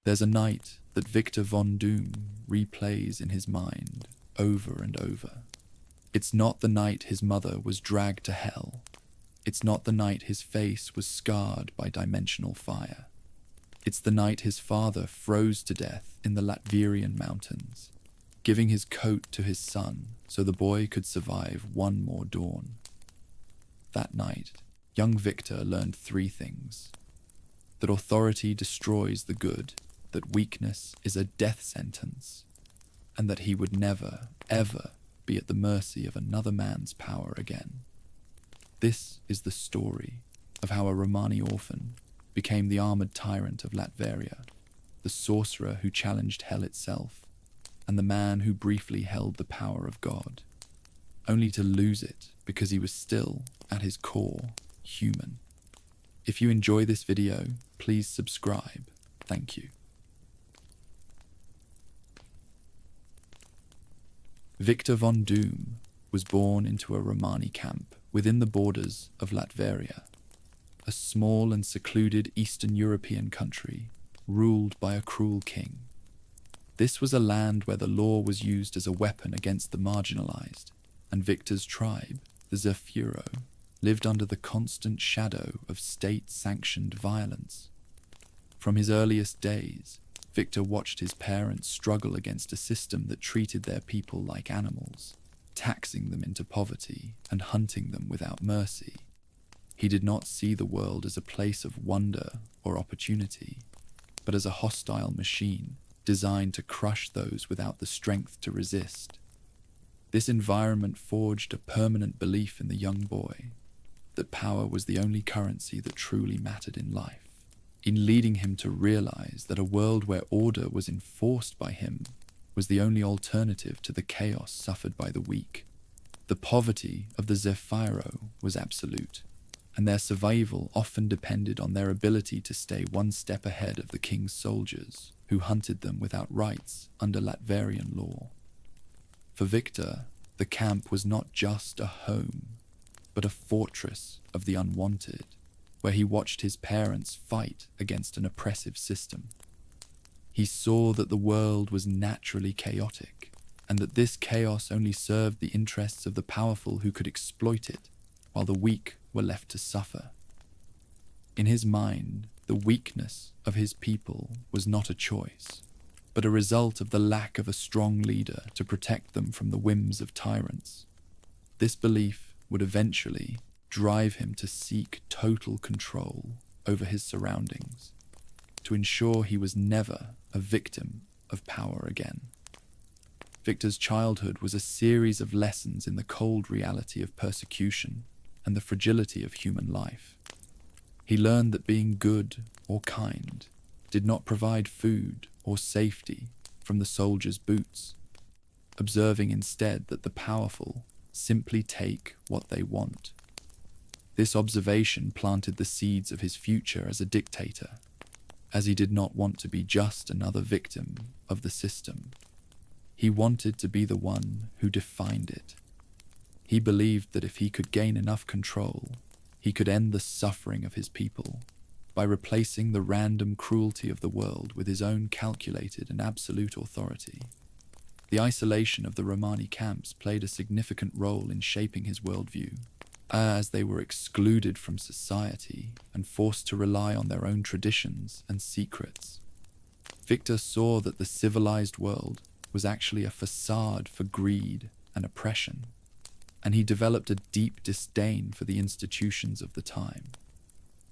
There's a night that Victor von Doom replays in his mind over and over. It's not the night his mother was dragged to hell. It's not the night his face was scarred by dimensional fire. It's the night his father froze to death in the Latverian mountains, giving his coat to his son so the boy could survive one more dawn. That night, young Victor learned 3 things: that authority destroys the good, that weakness is a death sentence, and that he would never, ever be at the mercy of another man's power again. This is the story of how a Romani orphan became the armored tyrant of Latveria, the sorcerer who challenged hell itself, and the man who briefly held the power of God, only to lose it because he was still, at his core, human. If you enjoy this video, please subscribe. Thank you. Victor von Doom was born into a Romani camp within the borders of Latveria, a small and secluded Eastern European country ruled by a cruel king. This was a land where the law was used as a weapon against the marginalized, and Victor's tribe, the Zefiro, lived under the constant shadow of state-sanctioned violence. From his earliest days, Victor watched his parents struggle against a system that treated their people like animals, taxing them into poverty and hunting them without mercy. He did not see the world as a place of wonder or opportunity, but as a hostile machine designed to crush those without the strength to resist. This environment forged a permanent belief in the young boy that power was the only currency that truly mattered in life, in leading him to realize that a world where order was enforced by him was the only alternative to the chaos suffered by the weak. The poverty of the Zefiro was absolute, and their survival often depended on their ability to stay one step ahead of the king's soldiers, who hunted them without rights under Latverian law. For Victor, the camp was not just a home, but a fortress of the unwanted, where he watched his parents fight against an oppressive system. He saw that the world was naturally chaotic, and that this chaos only served the interests of the powerful who could exploit it, while the weak were left to suffer. In his mind, the weakness of his people was not a choice, but a result of the lack of a strong leader to protect them from the whims of tyrants. This belief would eventually drive him to seek total control over his surroundings, to ensure he was never a victim of power again. Victor's childhood was a series of lessons in the cold reality of persecution and the fragility of human life. He learned that being good or kind did not provide food or safety from the soldier's boots, observing instead that the powerful simply take what they want. This observation planted the seeds of his future as a dictator, as he did not want to be just another victim of the system. He wanted to be the one who defined it. He believed that if he could gain enough control, he could end the suffering of his people by replacing the random cruelty of the world with his own calculated and absolute authority. The isolation of the Romani camps played a significant role in shaping his worldview, as they were excluded from society and forced to rely on their own traditions and secrets. Victor saw that the civilized world was actually a facade for greed and oppression, and he developed a deep disdain for the institutions of the time.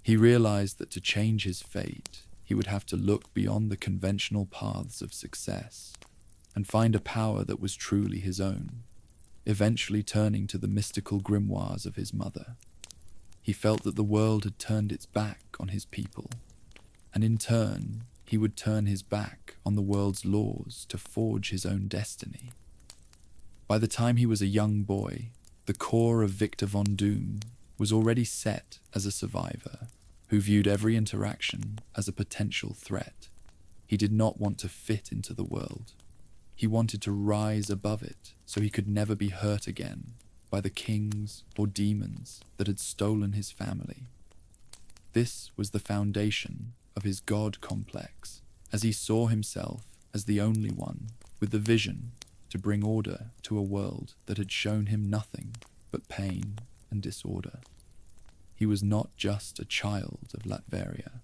He realized that to change his fate, he would have to look beyond the conventional paths of success and find a power that was truly his own, eventually turning to the mystical grimoires of his mother. He felt that the world had turned its back on his people, and in turn, he would turn his back on the world's laws to forge his own destiny. By the time he was a young boy, the core of Victor von Doom was already set as a survivor who viewed every interaction as a potential threat. He did not want to fit into the world. He wanted to rise above it so he could never be hurt again by the kings or demons that had stolen his family. This was the foundation of his God complex as he saw himself as the only one with the vision to bring order to a world that had shown him nothing but pain and disorder. He was not just a child of Latveria.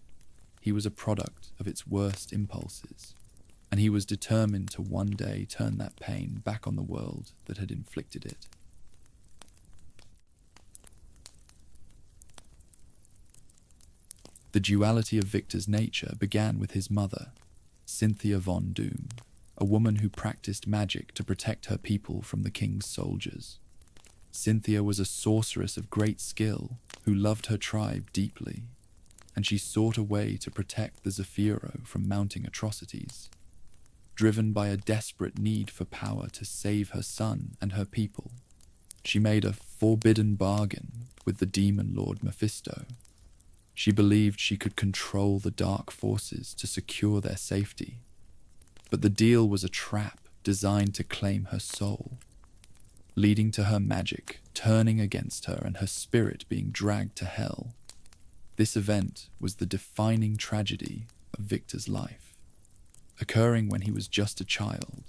He was a product of its worst impulses, and he was determined to one day turn that pain back on the world that had inflicted it. The duality of Victor's nature began with his mother, Cynthia Doom, a woman who practiced magic to protect her people from the king's soldiers. Cynthia was a sorceress of great skill who loved her tribe deeply, and she sought a way to protect the Zefiro from mounting atrocities. Driven by a desperate need for power to save her son and her people, she made a forbidden bargain with the demon lord Mephisto. She believed she could control the dark forces to secure their safety, but the deal was a trap designed to claim her soul, leading to her magic turning against her and her spirit being dragged to hell. This event was the defining tragedy of Victor's life, occurring when he was just a child,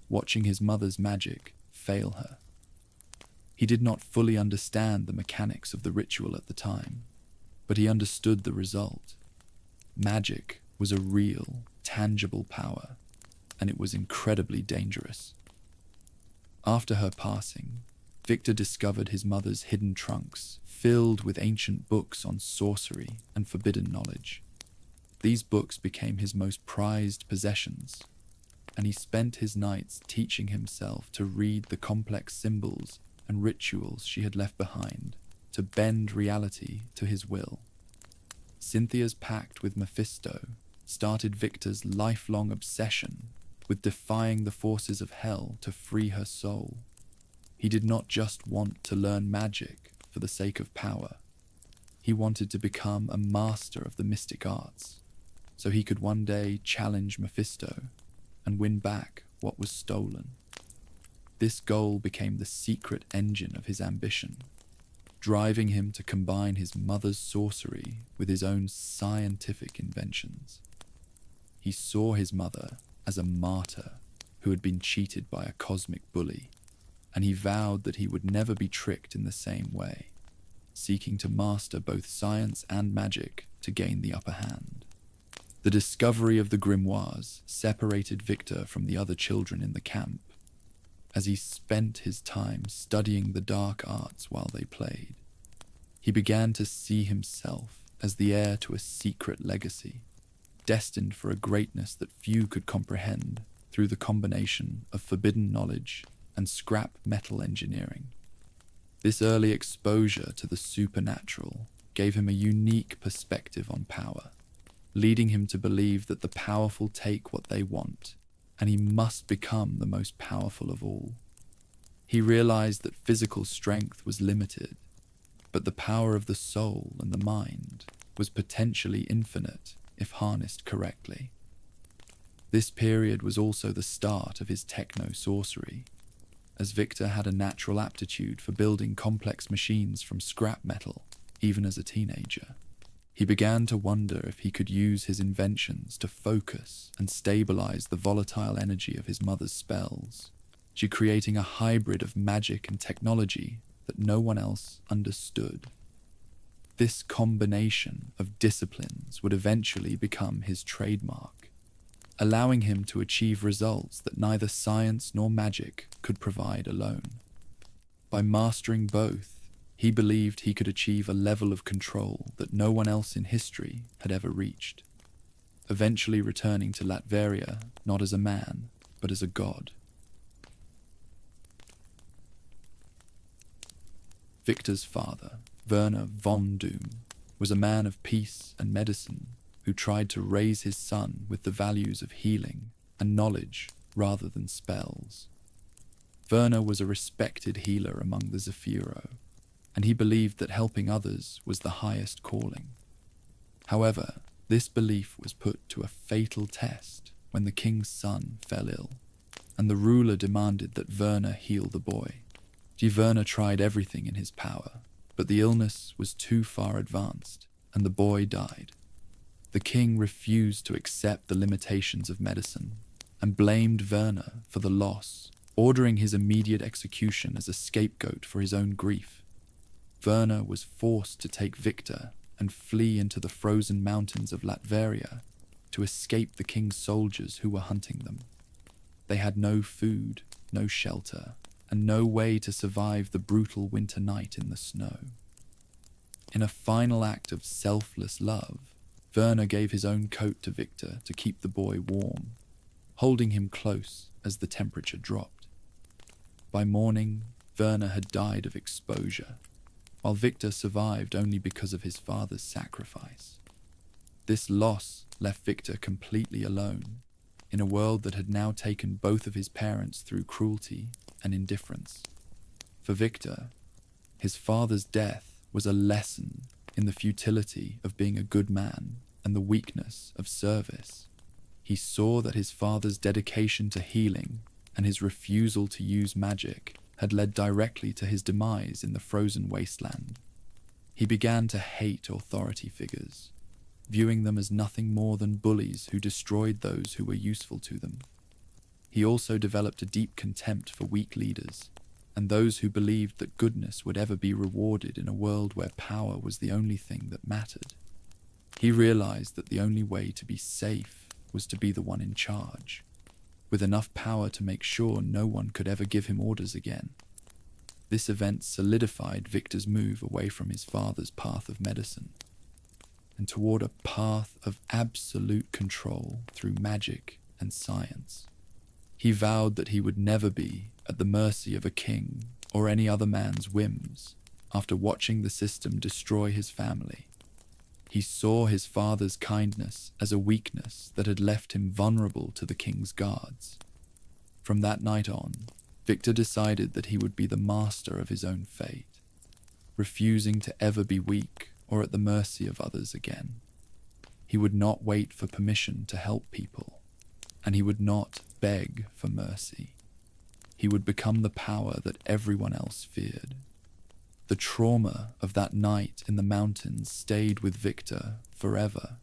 watching his mother's magic fail her. He did not fully understand the mechanics of the ritual at the time, but he understood the result. Magic was a real, tangible power, and it was incredibly dangerous. After her passing, Victor discovered his mother's hidden trunks, filled with ancient books on sorcery and forbidden knowledge. These books became his most prized possessions, and he spent his nights teaching himself to read the complex symbols and rituals she had left behind, to bend reality to his will. Cynthia's pact with Mephisto started Victor's lifelong obsession with defying the forces of hell to free her soul. He did not just want to learn magic for the sake of power. He wanted to become a master of the mystic arts, so he could one day challenge Mephisto and win back what was stolen. This goal became the secret engine of his ambition, driving him to combine his mother's sorcery with his own scientific inventions. He saw his mother as a martyr who had been cheated by a cosmic bully, and he vowed that he would never be tricked in the same way, seeking to master both science and magic to gain the upper hand. The discovery of the grimoires separated Victor from the other children in the camp, as he spent his time studying the dark arts while they played. He began to see himself as the heir to a secret legacy, destined for a greatness that few could comprehend through the combination of forbidden knowledge and scrap metal engineering. This early exposure to the supernatural gave him a unique perspective on power, leading him to believe that the powerful take what they want, and he must become the most powerful of all. He realized that physical strength was limited, but the power of the soul and the mind was potentially infinite if harnessed correctly. This period was also the start of his techno-sorcery, as Victor had a natural aptitude for building complex machines from scrap metal, even as a teenager. He began to wonder if he could use his inventions to focus and stabilize the volatile energy of his mother's spells, creating a hybrid of magic and technology that no one else understood. This combination of disciplines would eventually become his trademark, allowing him to achieve results that neither science nor magic could provide alone. By mastering both, he believed he could achieve a level of control that no one else in history had ever reached, eventually returning to Latveria not as a man, but as a god. Victor's father, Werner Doom, was a man of peace and medicine who tried to raise his son with the values of healing and knowledge rather than spells. Werner was a respected healer among the Zefiro, and he believed that helping others was the highest calling. However, this belief was put to a fatal test when the king's son fell ill, and the ruler demanded that Werner heal the boy. Werner tried everything in his power, but the illness was too far advanced, and the boy died. The king refused to accept the limitations of medicine and blamed Werner for the loss, ordering his immediate execution as a scapegoat for his own grief. Werner was forced to take Victor and flee into the frozen mountains of Latveria to escape the king's soldiers who were hunting them. They had no food, no shelter, and no way to survive the brutal winter night in the snow. In a final act of selfless love, Werner gave his own coat to Victor to keep the boy warm, holding him close as the temperature dropped. By morning, Werner had died of exposure, while Victor survived only because of his father's sacrifice. This loss left Victor completely alone, in a world that had now taken both of his parents through cruelty and indifference. For Victor, his father's death was a lesson in the futility of being a good man and the weakness of service. He saw that his father's dedication to healing and his refusal to use magic had led directly to his demise in the frozen wasteland. He began to hate authority figures, viewing them as nothing more than bullies who destroyed those who were useful to them. He also developed a deep contempt for weak leaders and those who believed that goodness would ever be rewarded in a world where power was the only thing that mattered. He realized that the only way to be safe was to be the one in charge, with enough power to make sure no one could ever give him orders again. This event solidified Victor's move away from his father's path of medicine and toward a path of absolute control through magic and science. He vowed that he would never be at the mercy of a king or any other man's whims after watching the system destroy his family. He saw his father's kindness as a weakness that had left him vulnerable to the king's guards. From that night on, Victor decided that he would be the master of his own fate, refusing to ever be weak or at the mercy of others again. He would not wait for permission to help people, and he would not beg for mercy. He would become the power that everyone else feared. The trauma of that night in the mountains stayed with Victor forever,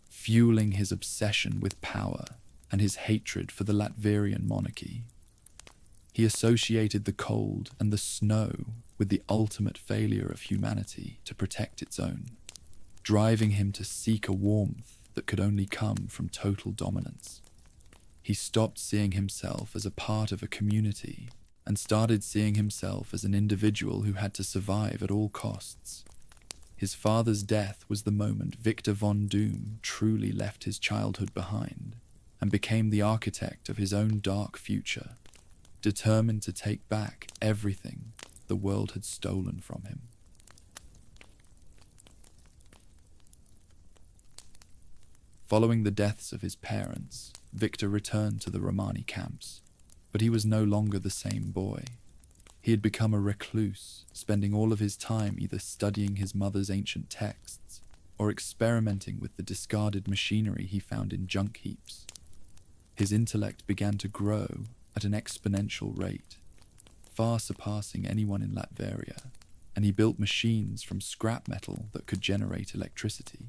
fueling his obsession with power and his hatred for the Latverian monarchy. He associated the cold and the snow with the ultimate failure of humanity to protect its own, driving him to seek a warmth that could only come from total dominance. He stopped seeing himself as a part of a community and started seeing himself as an individual who had to survive at all costs. His father's death was the moment Victor von Doom truly left his childhood behind and became the architect of his own dark future, determined to take back everything the world had stolen from him. Following the deaths of his parents, Victor returned to the Romani camps, but he was no longer the same boy. He had become a recluse, spending all of his time either studying his mother's ancient texts or experimenting with the discarded machinery he found in junk heaps. His intellect began to grow at an exponential rate, far surpassing anyone in Latveria, and he built machines from scrap metal that could generate electricity.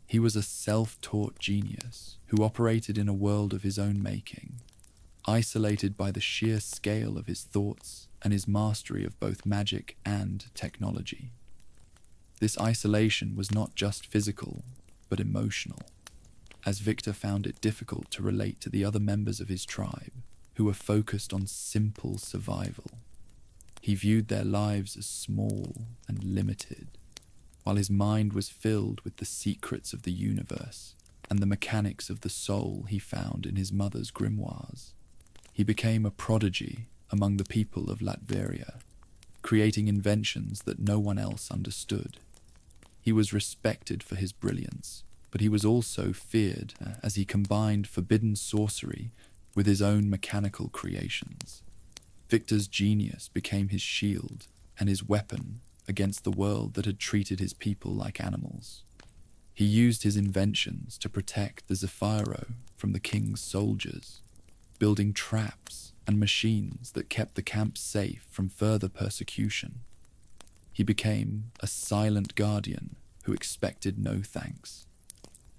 He was a self-taught genius who operated in a world of his own making, isolated by the sheer scale of his thoughts and his mastery of both magic and technology. This isolation was not just physical, but emotional, as Victor found it difficult to relate to the other members of his tribe, who were focused on simple survival. He viewed their lives as small and limited, while his mind was filled with the secrets of the universe and the mechanics of the soul he found in his mother's grimoires. He became a prodigy among the people of Latveria, creating inventions that no one else understood. He was respected for his brilliance, but he was also feared as he combined forbidden sorcery with his own mechanical creations. Victor's genius became his shield and his weapon against the world that had treated his people like animals. He used his inventions to protect the Zefiro from the king's soldiers, building traps and machines that kept the camp safe from further persecution. He became a silent guardian who expected no thanks.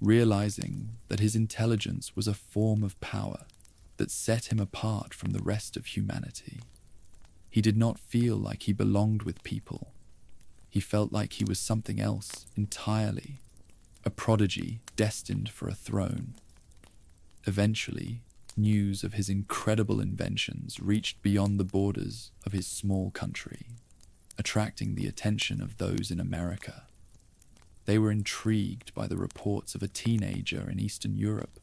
realizing that his intelligence was a form of power that set him apart from the rest of humanity. He did not feel like he belonged with people. He felt like he was something else entirely, a prodigy destined for a throne. Eventually, news of his incredible inventions reached beyond the borders of his small country, attracting the attention of those in America. They were intrigued by the reports of a teenager in Eastern Europe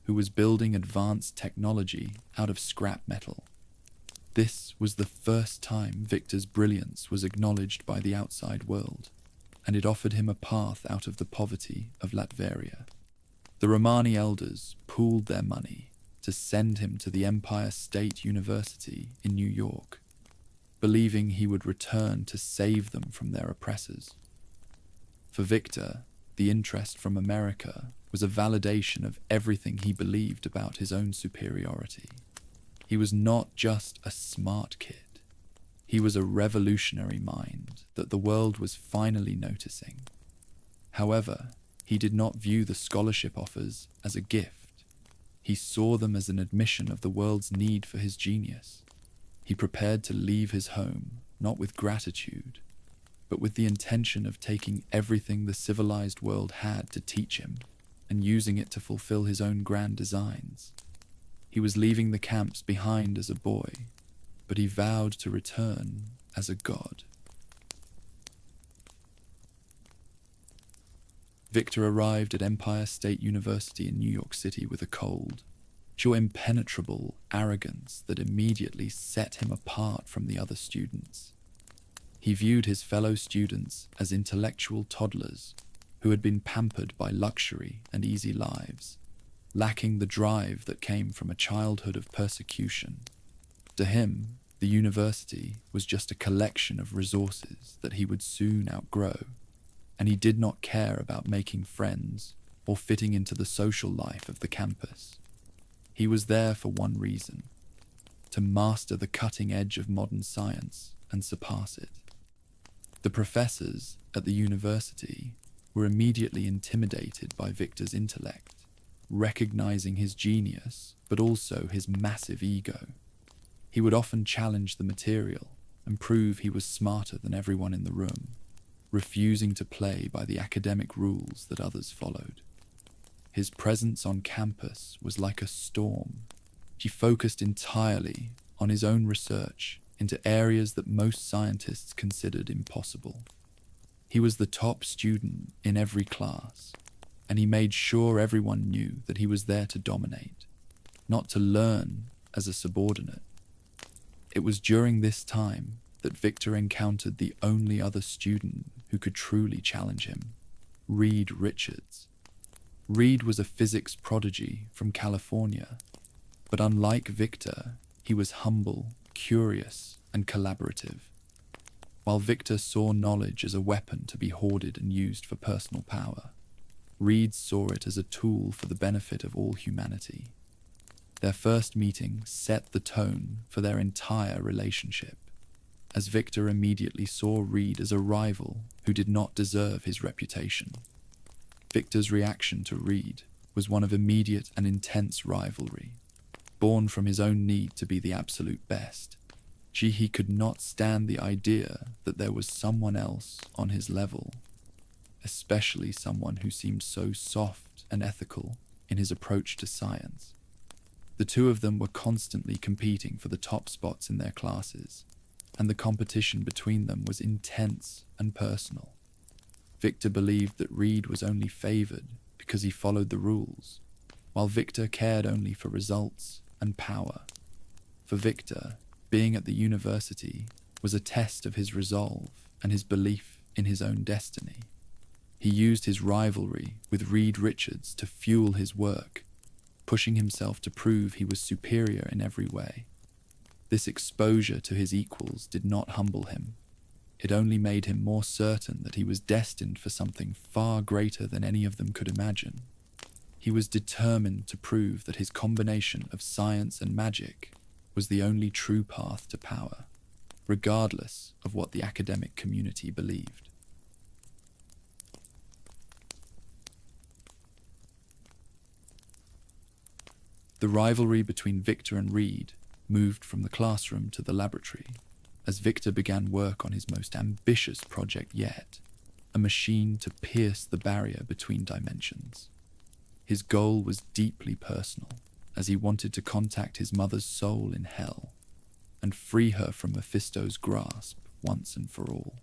who was building advanced technology out of scrap metal. This was the first time Victor's brilliance was acknowledged by the outside world, and it offered him a path out of the poverty of Latveria. The Romani elders pooled their money to send him to the Empire State University in New York, believing he would return to save them from their oppressors. For Victor, the interest from America was a validation of everything he believed about his own superiority. He was not just a smart kid. He was a revolutionary mind that the world was finally noticing. However, he did not view the scholarship offers as a gift. He saw them as an admission of the world's need for his genius. He prepared to leave his home, not with gratitude, but with the intention of taking everything the civilized world had to teach him and using it to fulfill his own grand designs. He was leaving the camps behind as a boy, but he vowed to return as a god. Victor arrived at Empire State University in New York City with a cold, pure impenetrable arrogance that immediately set him apart from the other students. He viewed his fellow students as intellectual toddlers who had been pampered by luxury and easy lives, lacking the drive that came from a childhood of persecution. To him, the university was just a collection of resources that he would soon outgrow, and he did not care about making friends or fitting into the social life of the campus. He was there for one reason: to master the cutting edge of modern science and surpass it. The professors at the university were immediately intimidated by Victor's intellect, recognizing his genius, but also his massive ego. He would often challenge the material and prove he was smarter than everyone in the room, refusing to play by the academic rules that others followed. His presence on campus was like a storm. He focused entirely on his own research into areas that most scientists considered impossible. He was the top student in every class, and he made sure everyone knew that he was there to dominate, not to learn as a subordinate. It was during this time that Victor encountered the only other student who could truly challenge him, Reed Richards. Reed was a physics prodigy from California, but unlike Victor, he was humble, curious, and collaborative. While Victor saw knowledge as a weapon to be hoarded and used for personal power, Reed saw it as a tool for the benefit of all humanity. Their first meeting set the tone for their entire relationship, as Victor immediately saw Reed as a rival who did not deserve his reputation. Victor's reaction to Reed was one of immediate and intense rivalry, born from his own need to be the absolute best. He could not stand the idea that there was someone else on his level, especially someone who seemed so soft and ethical in his approach to science. The two of them were constantly competing for the top spots in their classes, and the competition between them was intense and personal. Victor believed that Reed was only favored because he followed the rules, while Victor cared only for results and power. For Victor, being at the university was a test of his resolve and his belief in his own destiny. He used his rivalry with Reed Richards to fuel his work, pushing himself to prove he was superior in every way. This exposure to his equals did not humble him. It only made him more certain that he was destined for something far greater than any of them could imagine. He was determined to prove that his combination of science and magic was the only true path to power, regardless of what the academic community believed. The rivalry between Victor and Reed moved from the classroom to the laboratory as Victor began work on his most ambitious project yet, a machine to pierce the barrier between dimensions. His goal was deeply personal, as he wanted to contact his mother's soul in hell and free her from Mephisto's grasp once and for all.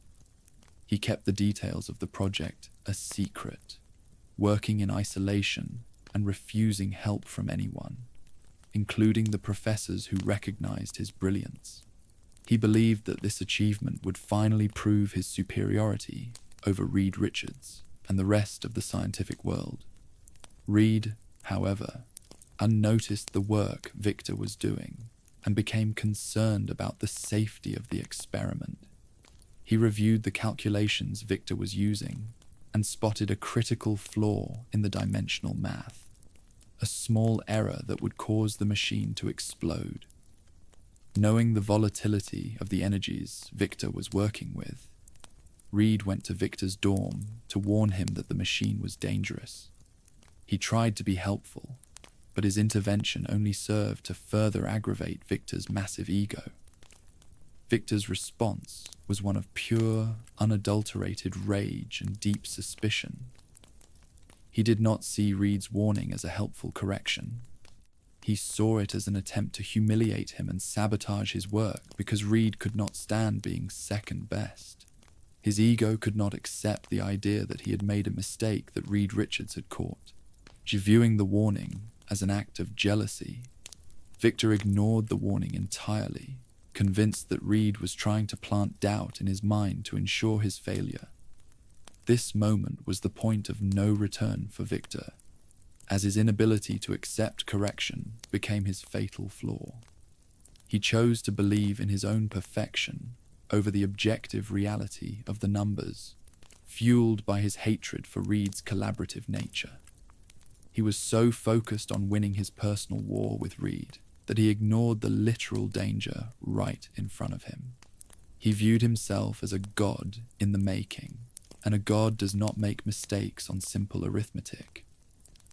He kept the details of the project a secret, working in isolation and refusing help from anyone, including the professors who recognized his brilliance. He believed that this achievement would finally prove his superiority over Reed Richards and the rest of the scientific world. Reed, however, unnoticed the work Victor was doing and became concerned about the safety of the experiment. He reviewed the calculations Victor was using and spotted a critical flaw in the dimensional math, a small error that would cause the machine to explode. Knowing the volatility of the energies Victor was working with, Reed went to Victor's dorm to warn him that the machine was dangerous. He tried to be helpful, but his intervention only served to further aggravate Victor's massive ego. Victor's response was one of pure, unadulterated rage and deep suspicion. He did not see Reed's warning as a helpful correction. He saw it as an attempt to humiliate him and sabotage his work because Reed could not stand being second best. His ego could not accept the idea that he had made a mistake that Reed Richards had caught. Viewing the warning as an act of jealousy, Victor ignored the warning entirely, convinced that Reed was trying to plant doubt in his mind to ensure his failure. This moment was the point of no return for Victor, as his inability to accept correction became his fatal flaw. He chose to believe in his own perfection over the objective reality of the numbers, fueled by his hatred for Reed's collaborative nature. He was so focused on winning his personal war with Reed that he ignored the literal danger right in front of him. He viewed himself as a god in the making, and a god does not make mistakes on simple arithmetic,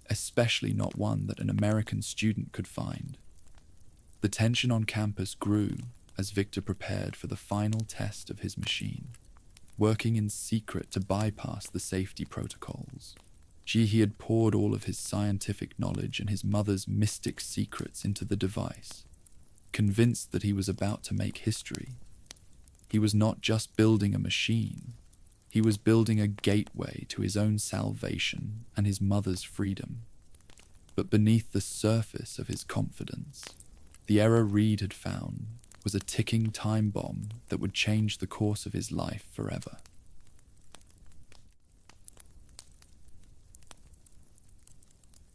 especially not one that an American student could find. The tension on campus grew as Victor prepared for the final test of his machine, working in secret to bypass the safety protocols. He had poured all of his scientific knowledge and his mother's mystic secrets into the device, convinced that he was about to make history. He was not just building a machine, he was building a gateway to his own salvation and his mother's freedom. But beneath the surface of his confidence, the error Reed had found was a ticking time bomb that would change the course of his life forever.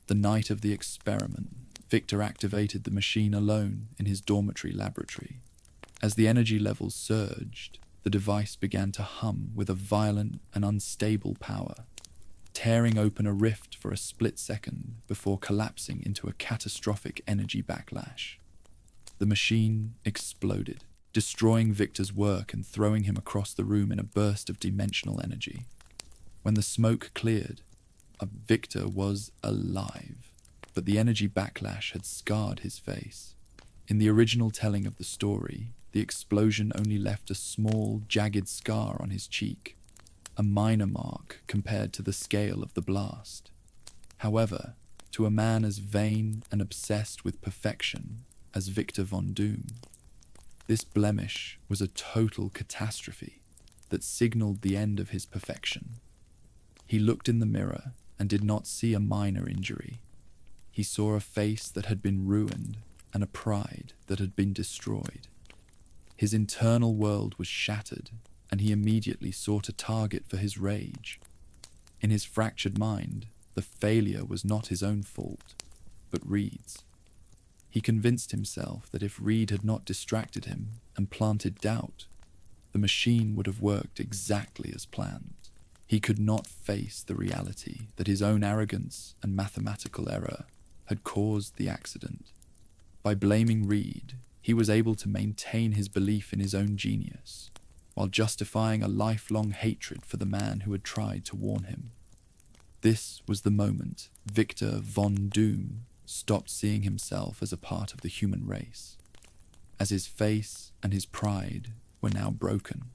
The night of the experiment, Victor activated the machine alone in his dormitory laboratory. As the energy levels surged, the device began to hum with a violent and unstable power, tearing open a rift for a split second before collapsing into a catastrophic energy backlash. The machine exploded, destroying Victor's work and throwing him across the room in a burst of dimensional energy. When the smoke cleared, Victor was alive, but the energy backlash had scarred his face. In the original telling of the story, the explosion only left a small, jagged scar on his cheek, a minor mark compared to the scale of the blast. However, to a man as vain and obsessed with perfection as Victor von Doom, this blemish was a total catastrophe that signaled the end of his perfection. He looked in the mirror and did not see a minor injury. He saw a face that had been ruined and a pride that had been destroyed. His internal world was shattered, and he immediately sought a target for his rage. In his fractured mind, the failure was not his own fault, but Reed's. He convinced himself that if Reed had not distracted him and planted doubt, the machine would have worked exactly as planned. He could not face the reality that his own arrogance and mathematical error had caused the accident. By blaming Reed, he was able to maintain his belief in his own genius, while justifying a lifelong hatred for the man who had tried to warn him. This was the moment Victor von Doom stopped seeing himself as a part of the human race, as his face and his pride were now broken.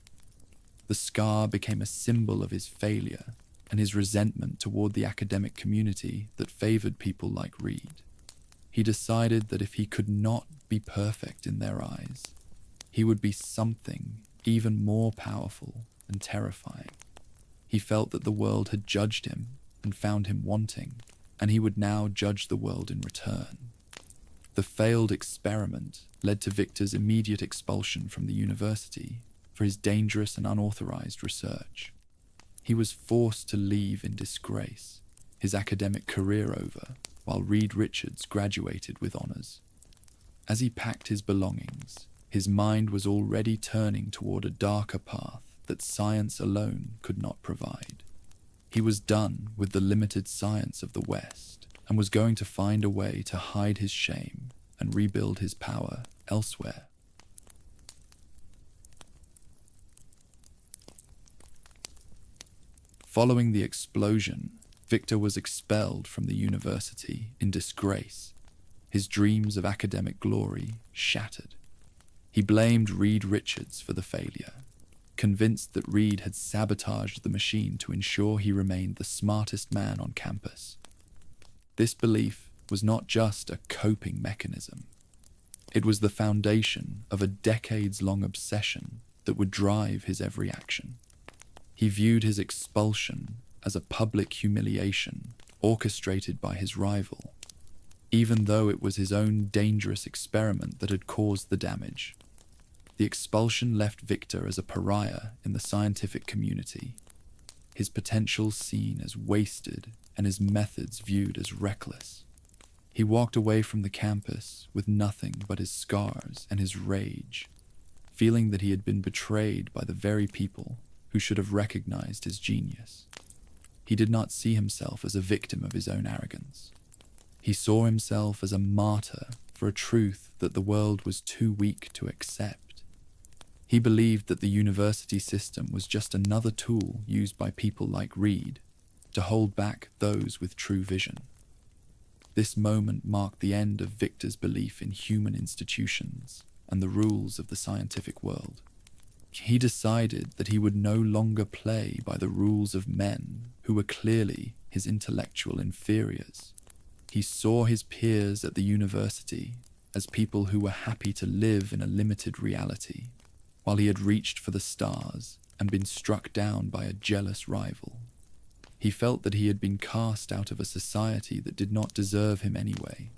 The scar became a symbol of his failure and his resentment toward the academic community that favored people like Reed. He decided that if he could not be perfect in their eyes, he would be something even more powerful and terrifying. He felt that the world had judged him and found him wanting, and he would now judge the world in return. The failed experiment led to Victor's immediate expulsion from the university for his dangerous and unauthorized research. He was forced to leave in disgrace, his academic career over, while Reed Richards graduated with honors. As he packed his belongings, his mind was already turning toward a darker path that science alone could not provide. He was done with the limited science of the West and was going to find a way to hide his shame and rebuild his power elsewhere. Following the explosion, Victor was expelled from the university in disgrace, his dreams of academic glory shattered. He blamed Reed Richards for the failure, convinced that Reed had sabotaged the machine to ensure he remained the smartest man on campus. This belief was not just a coping mechanism. It was the foundation of a decades-long obsession that would drive his every action. He viewed his expulsion as a public humiliation orchestrated by his rival, even though it was his own dangerous experiment that had caused the damage. The expulsion left Victor as a pariah in the scientific community, his potential seen as wasted and his methods viewed as reckless. He walked away from the campus with nothing but his scars and his rage, feeling that he had been betrayed by the very people who should have recognized his genius. He did not see himself as a victim of his own arrogance. He saw himself as a martyr for a truth that the world was too weak to accept. He believed that the university system was just another tool used by people like Reed to hold back those with true vision. This moment marked the end of Victor's belief in human institutions and the rules of the scientific world. He decided that he would no longer play by the rules of men who were clearly his intellectual inferiors. He saw his peers at the university as people who were happy to live in a limited reality, while he had reached for the stars and been struck down by a jealous rival. He felt that he had been cast out of a society that did not deserve him anyway,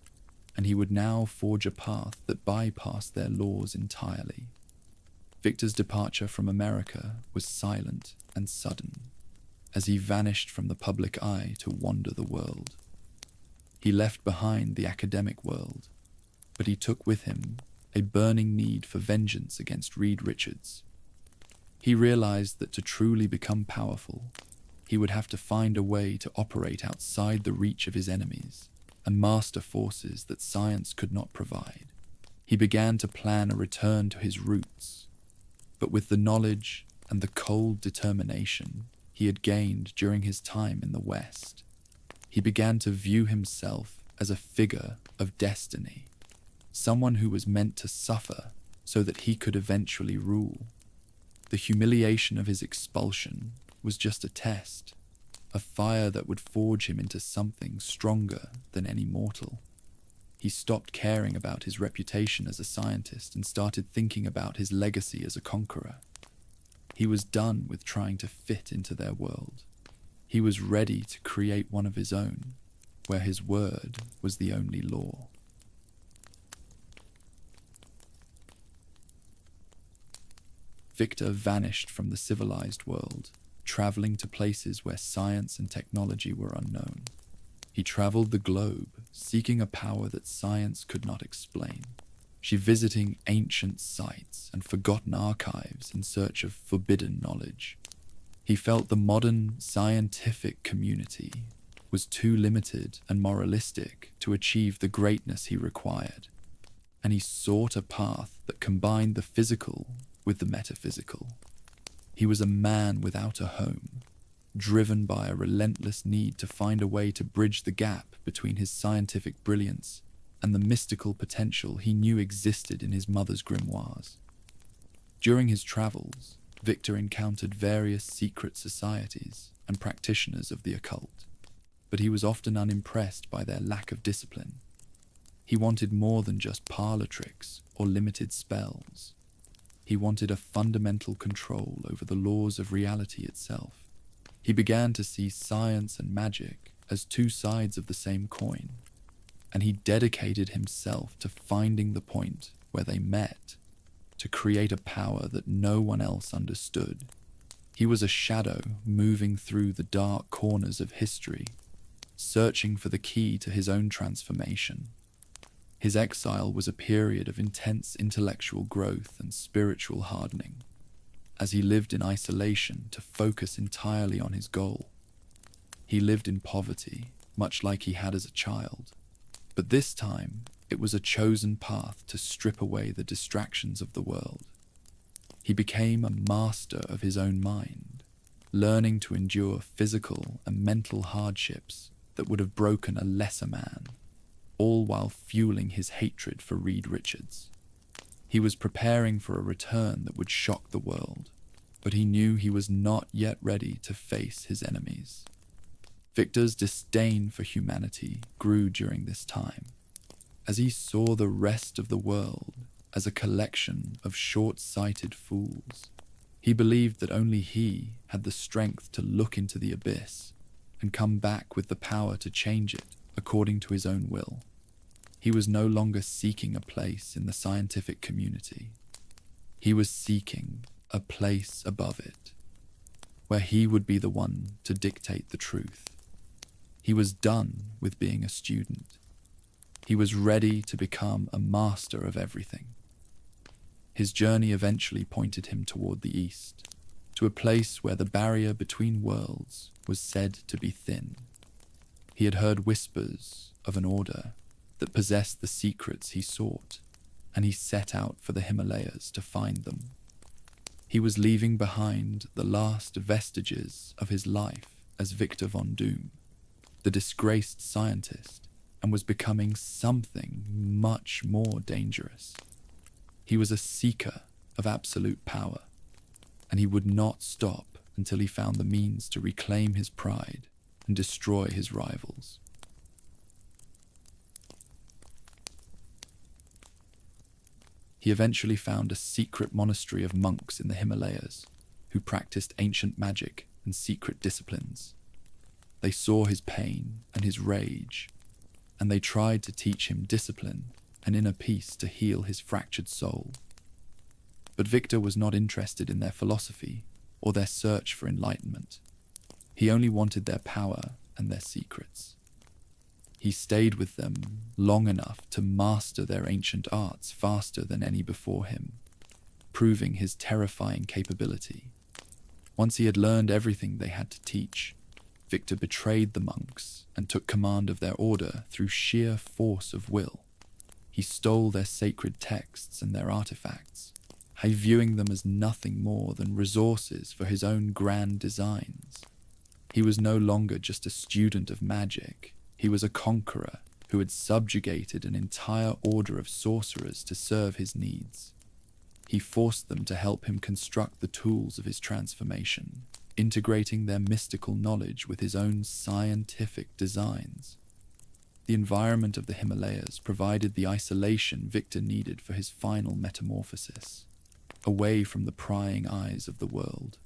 and he would now forge a path that bypassed their laws entirely. Victor's departure from America was silent and sudden, as he vanished from the public eye to wander the world. He left behind the academic world, but he took with him a burning need for vengeance against Reed Richards. He realized that to truly become powerful, he would have to find a way to operate outside the reach of his enemies and master forces that science could not provide. He began to plan a return to his roots, but with the knowledge and the cold determination he had gained during his time in the West, he began to view himself as a figure of destiny, someone who was meant to suffer so that he could eventually rule. The humiliation of his expulsion was just a test, a fire that would forge him into something stronger than any mortal. He stopped caring about his reputation as a scientist and started thinking about his legacy as a conqueror. He was done with trying to fit into their world. He was ready to create one of his own, where his word was the only law. Victor vanished from the civilized world, traveling to places where science and technology were unknown. He traveled the globe, seeking a power that science could not explain. She visiting ancient sites and forgotten archives in search of forbidden knowledge. He felt the modern scientific community was too limited and moralistic to achieve the greatness he required, and he sought a path that combined the physical with the metaphysical. He was a man without a home, driven by a relentless need to find a way to bridge the gap between his scientific brilliance and the mystical potential he knew existed in his mother's grimoires. During his travels, Victor encountered various secret societies and practitioners of the occult, but he was often unimpressed by their lack of discipline. He wanted more than just parlor tricks or limited spells. He wanted a fundamental control over the laws of reality itself. He began to see science and magic as two sides of the same coin, and he dedicated himself to finding the point where they met, to create a power that no one else understood. He was a shadow moving through the dark corners of history, searching for the key to his own transformation. His exile was a period of intense intellectual growth and spiritual hardening, as he lived in isolation to focus entirely on his goal. He lived in poverty, much like he had as a child, but this time it was a chosen path to strip away the distractions of the world. He became a master of his own mind, learning to endure physical and mental hardships that would have broken a lesser man, all while fueling his hatred for Reed Richards. He was preparing for a return that would shock the world, but he knew he was not yet ready to face his enemies. Victor's disdain for humanity grew during this time, as he saw the rest of the world as a collection of short-sighted fools. He believed that only he had the strength to look into the abyss and come back with the power to change it according to his own will. He was no longer seeking a place in the scientific community. He was seeking a place above it, where he would be the one to dictate the truth. He was done with being a student. He was ready to become a master of everything. His journey eventually pointed him toward the east, to a place where the barrier between worlds was said to be thin. He had heard whispers of an order that possessed the secrets he sought, and he set out for the Himalayas to find them. He was leaving behind the last vestiges of his life as Victor von Doom, the disgraced scientist, and was becoming something much more dangerous. He was a seeker of absolute power, and he would not stop until he found the means to reclaim his pride and destroy his rivals. He eventually found a secret monastery of monks in the Himalayas who practiced ancient magic and secret disciplines. They saw his pain and his rage, and they tried to teach him discipline and inner peace to heal his fractured soul. But Victor was not interested in their philosophy or their search for enlightenment. He only wanted their power and their secrets. He stayed with them long enough to master their ancient arts faster than any before him, proving his terrifying capability. Once he had learned everything they had to teach, Victor betrayed the monks and took command of their order through sheer force of will. He stole their sacred texts and their artifacts, viewing them as nothing more than resources for his own grand designs. He was no longer just a student of magic. He was a conqueror who had subjugated an entire order of sorcerers to serve his needs. He forced them to help him construct the tools of his transformation, integrating their mystical knowledge with his own scientific designs. The environment of the Himalayas provided the isolation Victor needed for his final metamorphosis, away from the prying eyes of the world.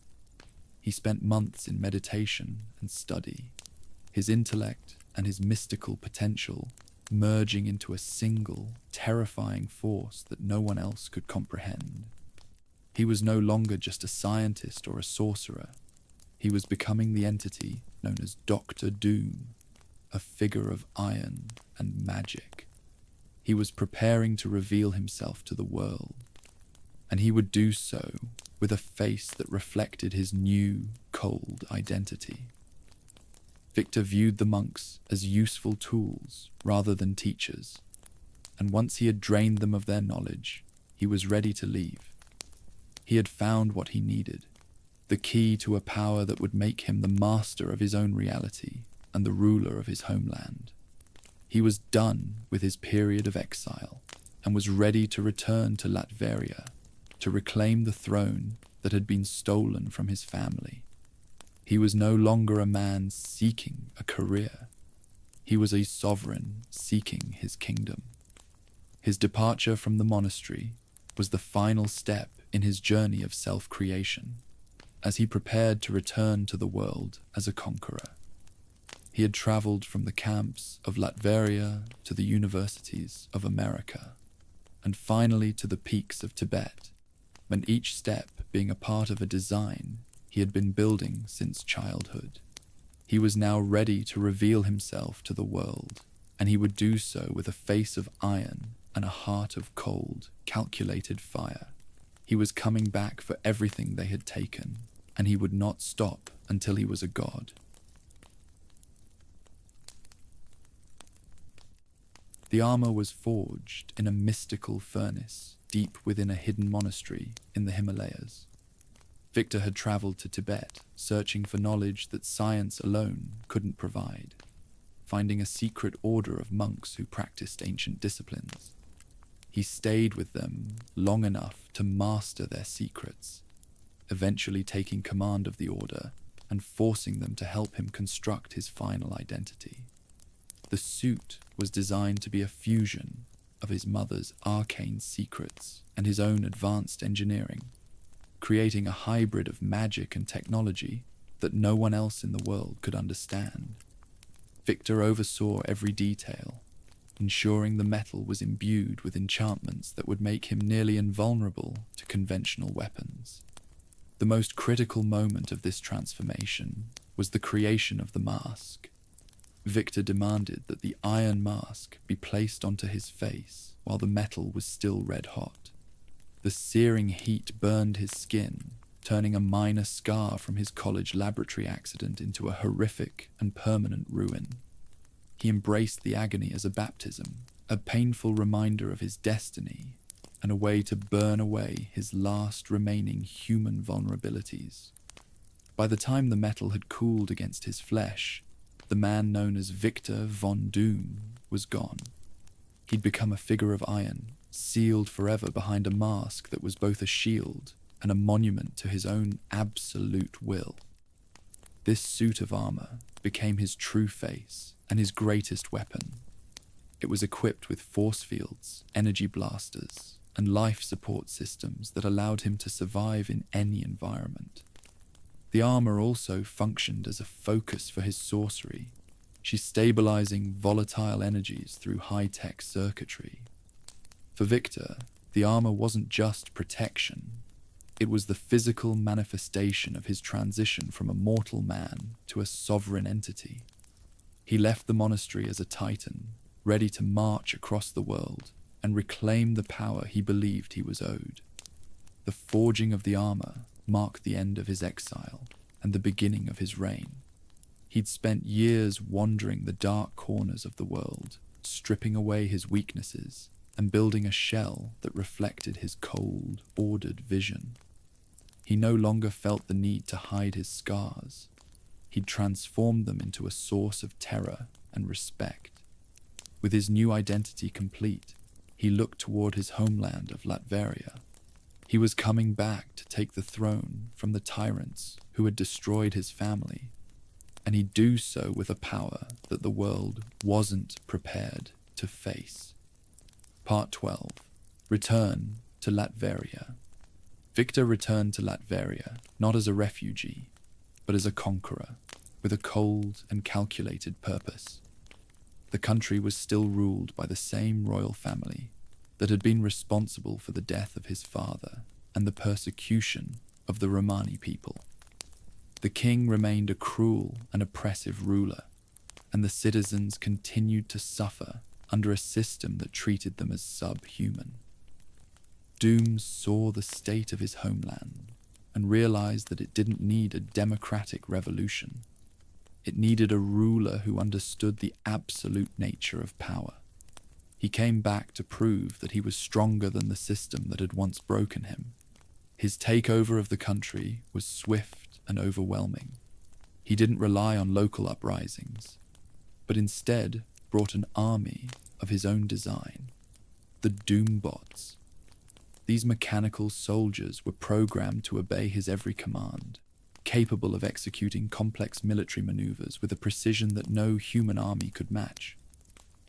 He spent months in meditation and study, his intellect and his mystical potential merging into a single, terrifying force that no one else could comprehend. He was no longer just a scientist or a sorcerer. He was becoming the entity known as Dr. Doom, a figure of iron and magic. He was preparing to reveal himself to the world, and he would do so with a face that reflected his new, cold identity. Victor viewed the monks as useful tools rather than teachers, and once he had drained them of their knowledge, he was ready to leave. He had found what he needed, the key to a power that would make him the master of his own reality and the ruler of his homeland. He was done with his period of exile and was ready to return to Latveria to reclaim the throne that had been stolen from his family. He was no longer a man seeking a career. He was a sovereign seeking his kingdom. His departure from the monastery was the final step in his journey of self-creation, as he prepared to return to the world as a conqueror. He had traveled from the camps of Latveria to the universities of America, and finally to the peaks of Tibet, and each step being a part of a design he had been building since childhood. He was now ready to reveal himself to the world, and he would do so with a face of iron and a heart of cold, calculated fire. He was coming back for everything they had taken, and he would not stop until he was a god. The armor was forged in a mystical furnace deep within a hidden monastery in the Himalayas. Victor had traveled to Tibet, searching for knowledge that science alone couldn't provide, finding a secret order of monks who practiced ancient disciplines. He stayed with them long enough to master their secrets, eventually taking command of the order and forcing them to help him construct his final identity. The suit was designed to be a fusion of his mother's arcane secrets and his own advanced engineering, creating a hybrid of magic and technology that no one else in the world could understand. Victor oversaw every detail, ensuring the metal was imbued with enchantments that would make him nearly invulnerable to conventional weapons. The most critical moment of this transformation was the creation of the mask. Victor demanded that the iron mask be placed onto his face while the metal was still red hot. The searing heat burned his skin, turning a minor scar from his college laboratory accident into a horrific and permanent ruin. He embraced the agony as a baptism, a painful reminder of his destiny, and a way to burn away his last remaining human vulnerabilities. By the time the metal had cooled against his flesh, the man known as Victor von Doom was gone. He'd become a figure of iron, sealed forever behind a mask that was both a shield and a monument to his own absolute will. This suit of armor became his true face and his greatest weapon. It was equipped with force fields, energy blasters, and life support systems that allowed him to survive in any environment. The armor also functioned as a focus for his sorcery. She's stabilizing volatile energies through high-tech circuitry. For Victor, the armor wasn't just protection. It was the physical manifestation of his transition from a mortal man to a sovereign entity. He left the monastery as a titan, ready to march across the world and reclaim the power he believed he was owed. The forging of the armor marked the end of his exile and the beginning of his reign. He'd spent years wandering the dark corners of the world, stripping away his weaknesses and building a shell that reflected his cold, ordered vision. He no longer felt the need to hide his scars. He'd transformed them into a source of terror and respect. With his new identity complete, he looked toward his homeland of Latveria. He was coming back to take the throne from the tyrants who had destroyed his family, and he'd do so with a power that the world wasn't prepared to face. Part 12. Return to Latveria. Victor returned to Latveria not as a refugee, but as a conqueror, with a cold and calculated purpose. The country was still ruled by the same royal family that had been responsible for the death of his father and the persecution of the Romani people. The king remained a cruel and oppressive ruler, and the citizens continued to suffer under a system that treated them as subhuman. Doom saw the state of his homeland and realized that it didn't need a democratic revolution. It needed a ruler who understood the absolute nature of power. He came back to prove that he was stronger than the system that had once broken him. His takeover of the country was swift and overwhelming. He didn't rely on local uprisings, but instead brought an army of his own design, the Doombots. These mechanical soldiers were programmed to obey his every command, capable of executing complex military maneuvers with a precision that no human army could match.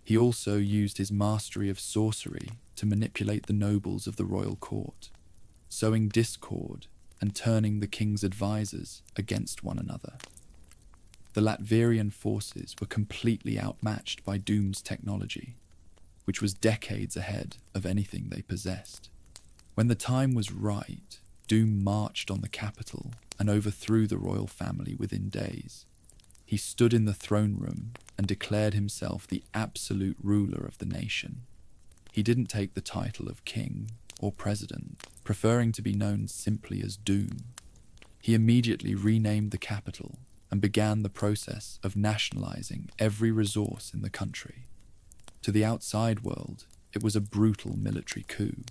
He also used his mastery of sorcery to manipulate the nobles of the royal court, sowing discord and turning the king's advisors against one another. The Latverian forces were completely outmatched by Doom's technology, which was decades ahead of anything they possessed. When the time was right, Doom marched on the capital and overthrew the royal family within days. He stood in the throne room and declared himself the absolute ruler of the nation. He didn't take the title of king or president, preferring to be known simply as Doom. He immediately renamed the capital and began the process of nationalizing every resource in the country. To the outside world, it was a brutal military coup,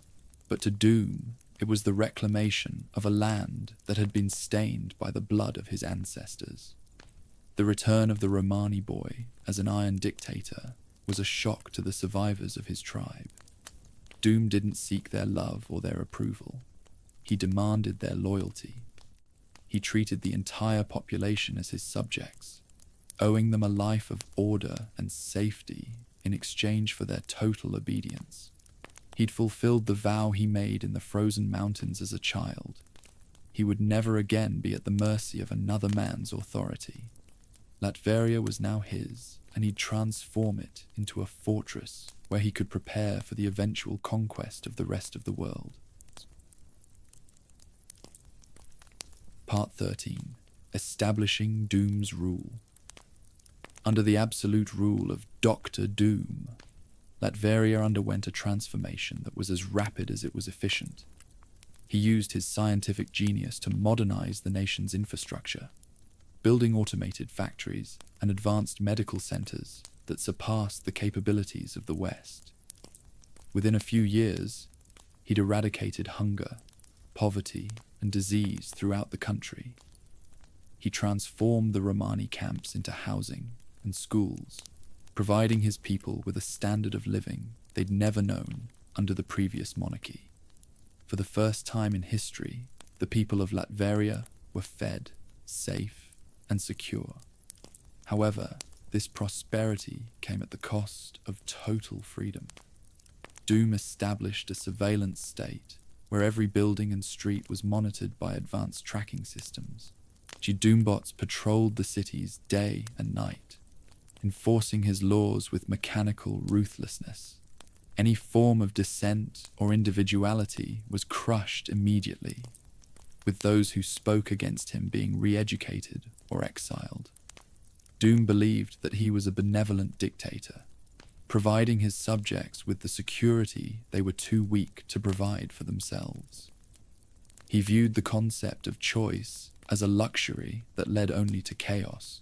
but to Doom, it was the reclamation of a land that had been stained by the blood of his ancestors. The return of the Romani boy as an iron dictator was a shock to the survivors of his tribe. Doom didn't seek their love or their approval. He demanded their loyalty. He treated the entire population as his subjects, owing them a life of order and safety in exchange for their total obedience. He'd fulfilled the vow he made in the frozen mountains as a child. He would never again be at the mercy of another man's authority. Latveria was now his, and he'd transform it into a fortress where he could prepare for the eventual conquest of the rest of the world. Part 13. Establishing Doom's rule. Under the absolute rule of Dr. Doom, Latveria underwent a transformation that was as rapid as it was efficient. He used his scientific genius to modernize the nation's infrastructure, building automated factories and advanced medical centers that surpassed the capabilities of the West. Within a few years, he'd eradicated hunger, poverty, and disease throughout the country. He transformed the Romani camps into housing and schools, providing his people with a standard of living they'd never known under the previous monarchy. For the first time in history, the people of Latveria were fed, safe, and secure. However, this prosperity came at the cost of total freedom. Doom established a surveillance state where every building and street was monitored by advanced tracking systems. Doombots patrolled the cities day and night, enforcing his laws with mechanical ruthlessness. Any form of dissent or individuality was crushed immediately, with those who spoke against him being re-educated or exiled. Doom believed that he was a benevolent dictator, providing his subjects with the security they were too weak to provide for themselves. He viewed the concept of choice as a luxury that led only to chaos.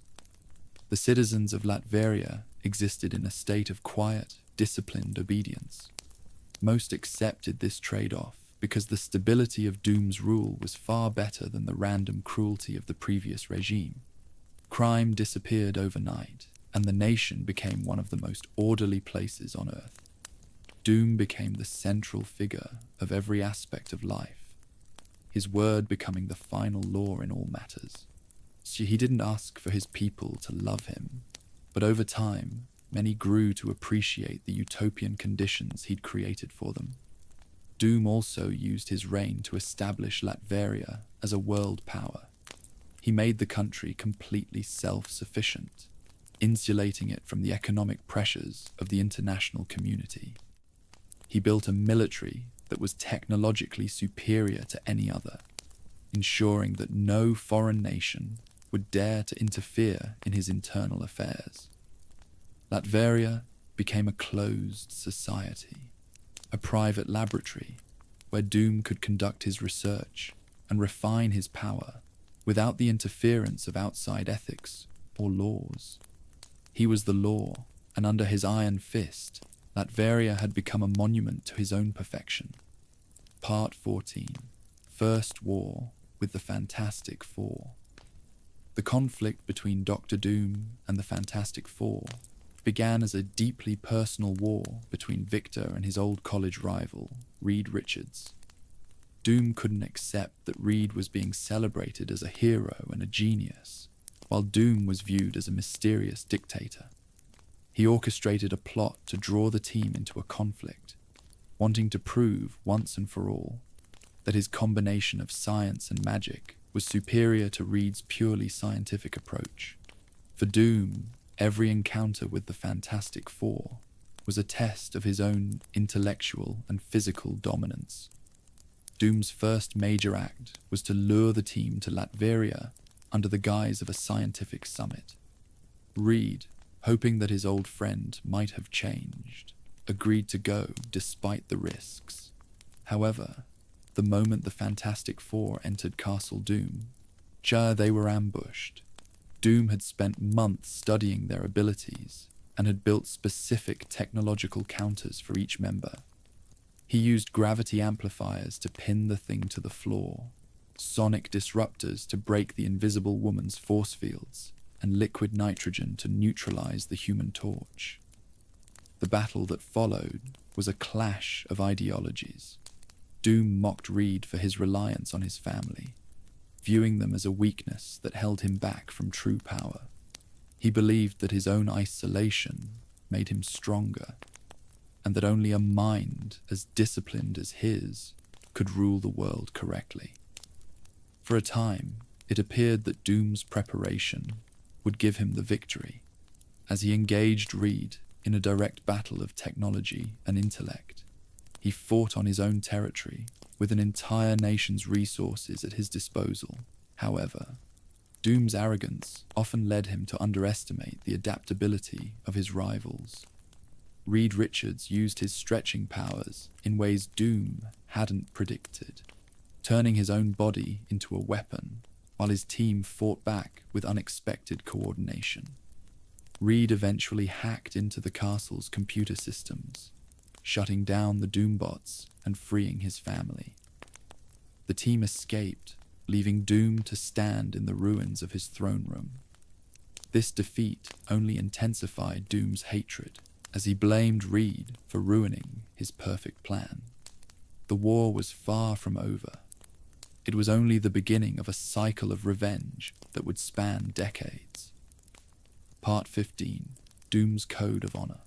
The citizens of Latveria existed in a state of quiet, disciplined obedience. Most accepted this trade-off because the stability of Doom's rule was far better than the random cruelty of the previous regime. Crime disappeared overnight, and the nation became one of the most orderly places on Earth. Doom became the central figure of every aspect of life, his word becoming the final law in all matters. He didn't ask for his people to love him, but over time, many grew to appreciate the utopian conditions he'd created for them. Doom also used his reign to establish Latveria as a world power. He made the country completely self-sufficient, insulating it from the economic pressures of the international community. He built a military that was technologically superior to any other, ensuring that no foreign nation would dare to interfere in his internal affairs. Latveria became a closed society, a private laboratory where Doom could conduct his research and refine his power without the interference of outside ethics or laws. He was the law, and under his iron fist, Latveria had become a monument to his own perfection. Part 14. First War with the Fantastic Four. The conflict between Dr. Doom and the Fantastic Four began as a deeply personal war between Victor and his old college rival, Reed Richards. Doom couldn't accept that Reed was being celebrated as a hero and a genius, while Doom was viewed as a mysterious dictator. He orchestrated a plot to draw the team into a conflict, wanting to prove once and for all that his combination of science and magic was superior to Reed's purely scientific approach. For Doom, every encounter with the Fantastic Four was a test of his own intellectual and physical dominance. Doom's first major act was to lure the team to Latveria under the guise of a scientific summit. Reed, hoping that his old friend might have changed, agreed to go despite the risks. However, the moment the Fantastic Four entered Castle Doom, they were ambushed. Doom had spent months studying their abilities and had built specific technological counters for each member. He used gravity amplifiers to pin the thing to the floor, sonic disruptors to break the Invisible Woman's force fields, and liquid nitrogen to neutralize the Human Torch. The battle that followed was a clash of ideologies. Doom mocked Reed for his reliance on his family, viewing them as a weakness that held him back from true power. He believed that his own isolation made him stronger, and that only a mind as disciplined as his could rule the world correctly. For a time, it appeared that Doom's preparation would give him the victory, as he engaged Reed in a direct battle of technology and intellect. He fought on his own territory, with an entire nation's resources at his disposal. However, Doom's arrogance often led him to underestimate the adaptability of his rivals. Reed Richards used his stretching powers in ways Doom hadn't predicted, turning his own body into a weapon, while his team fought back with unexpected coordination. Reed eventually hacked into the castle's computer systems, shutting down the Doombots and freeing his family. The team escaped, leaving Doom to stand in the ruins of his throne room. This defeat only intensified Doom's hatred, as he blamed Reed for ruining his perfect plan. The war was far from over. It was only the beginning of a cycle of revenge that would span decades. Part 15. Doom's Code of Honor.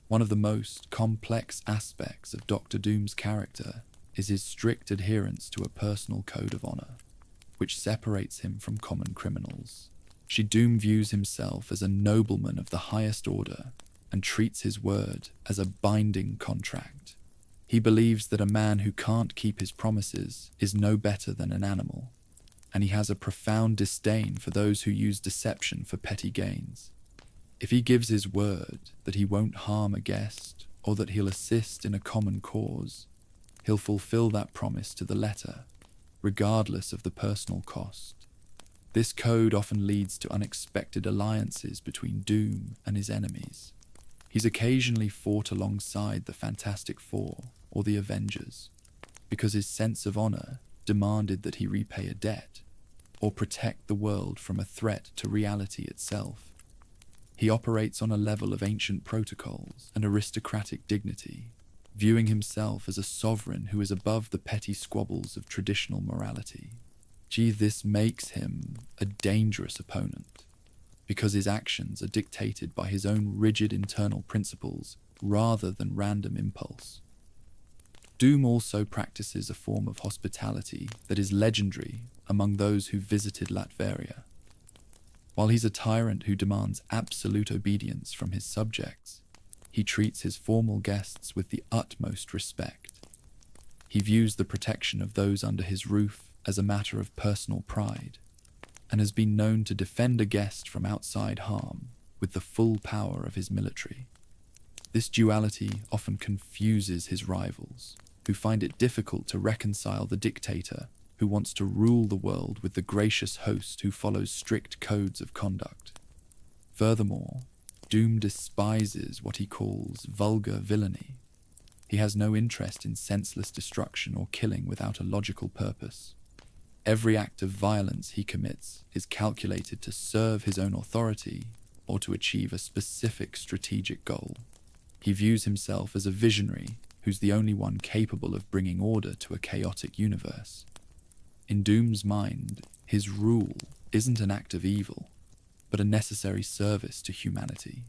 One of the most complex aspects of Dr. Doom's character is his strict adherence to a personal code of honor, which separates him from common criminals. Doom views himself as a nobleman of the highest order and treats his word as a binding contract. He believes that a man who can't keep his promises is no better than an animal, and he has a profound disdain for those who use deception for petty gains. If he gives his word that he won't harm a guest or that he'll assist in a common cause, he'll fulfill that promise to the letter, regardless of the personal cost. This code often leads to unexpected alliances between Doom and his enemies. He's occasionally fought alongside the Fantastic Four or the Avengers, because his sense of honor demanded that he repay a debt or protect the world from a threat to reality itself. He operates on a level of ancient protocols and aristocratic dignity, viewing himself as a sovereign who is above the petty squabbles of traditional morality. This makes him a dangerous opponent, because his actions are dictated by his own rigid internal principles rather than random impulse. Doom also practices a form of hospitality that is legendary among those who visited Latveria. While he's a tyrant who demands absolute obedience from his subjects, he treats his formal guests with the utmost respect. He views the protection of those under his roof as a matter of personal pride, and has been known to defend a guest from outside harm with the full power of his military. This duality often confuses his rivals, who find it difficult to reconcile the dictator who wants to rule the world with the gracious host who follows strict codes of conduct. Furthermore, Doom despises what he calls vulgar villainy. He has no interest in senseless destruction or killing without a logical purpose. Every act of violence he commits is calculated to serve his own authority or to achieve a specific strategic goal. He views himself as a visionary who's the only one capable of bringing order to a chaotic universe. In Doom's mind, his rule isn't an act of evil, but a necessary service to humanity.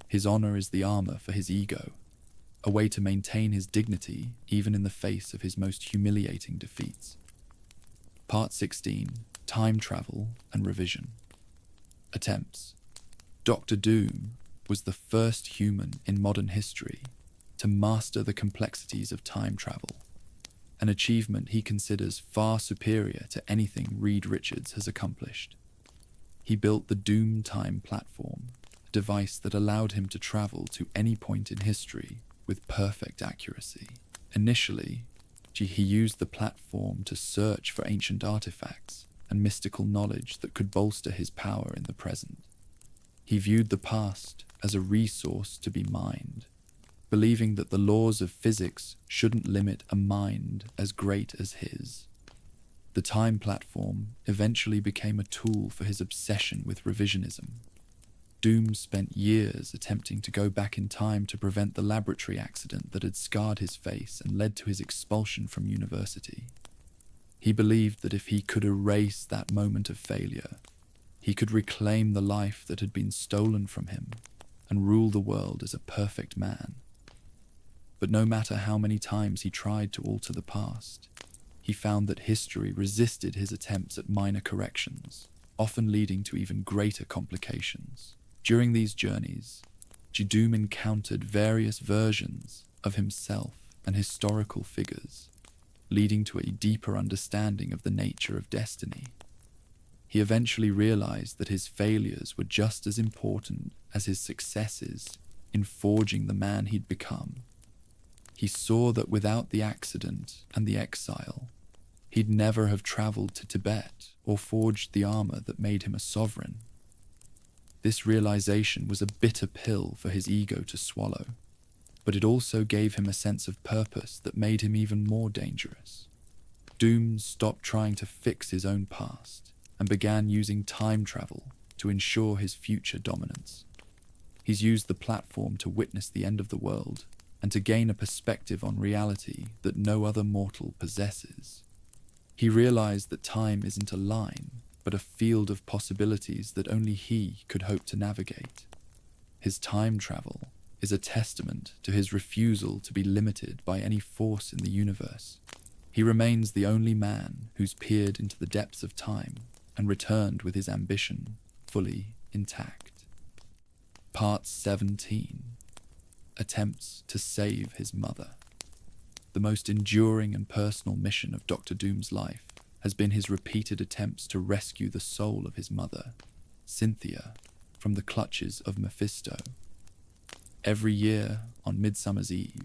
His honor is the armor for his ego, a way to maintain his dignity even in the face of his most humiliating defeats. Part 16, Time Travel and Revision. Attempts. Dr. Doom was the first human in modern history to master the complexities of time travel, an achievement he considers far superior to anything Reed Richards has accomplished. He built the Doom Time Platform, a device that allowed him to travel to any point in history with perfect accuracy. Initially, he used the platform to search for ancient artifacts and mystical knowledge that could bolster his power in the present. He viewed the past as a resource to be mined, believing that the laws of physics shouldn't limit a mind as great as his. The time platform eventually became a tool for his obsession with revisionism. Doom spent years attempting to go back in time to prevent the laboratory accident that had scarred his face and led to his expulsion from university. He believed that if he could erase that moment of failure, he could reclaim the life that had been stolen from him and rule the world as a perfect man. But no matter how many times he tried to alter the past, he found that history resisted his attempts at minor corrections, often leading to even greater complications. During these journeys, Doom encountered various versions of himself and historical figures, leading to a deeper understanding of the nature of destiny. He eventually realized that his failures were just as important as his successes in forging the man he'd become. He saw that without the accident and the exile, he'd never have traveled to Tibet or forged the armor that made him a sovereign. This realization was a bitter pill for his ego to swallow, but it also gave him a sense of purpose that made him even more dangerous. Doom stopped trying to fix his own past and began using time travel to ensure his future dominance. He's used the platform to witness the end of the world and to gain a perspective on reality that no other mortal possesses. He realized that time isn't a line, but a field of possibilities that only he could hope to navigate. His time travel is a testament to his refusal to be limited by any force in the universe. He remains the only man who's peered into the depths of time and returned with his ambition fully intact. Part 17. Attempts to save his mother. The most enduring and personal mission of Dr. Doom's life has been his repeated attempts to rescue the soul of his mother, Cynthia, from the clutches of Mephisto. Every year, on Midsummer's Eve,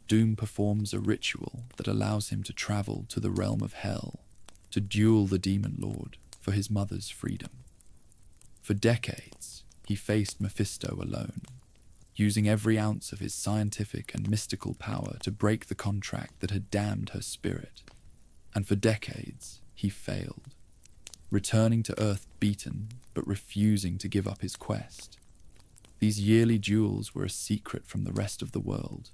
Doom performs a ritual that allows him to travel to the realm of hell, to duel the demon lord for his mother's freedom. For decades, he faced Mephisto alone, using every ounce of his scientific and mystical power to break the contract that had damned her spirit. And for decades, he failed, returning to Earth beaten but refusing to give up his quest. These yearly duels were a secret from the rest of the world,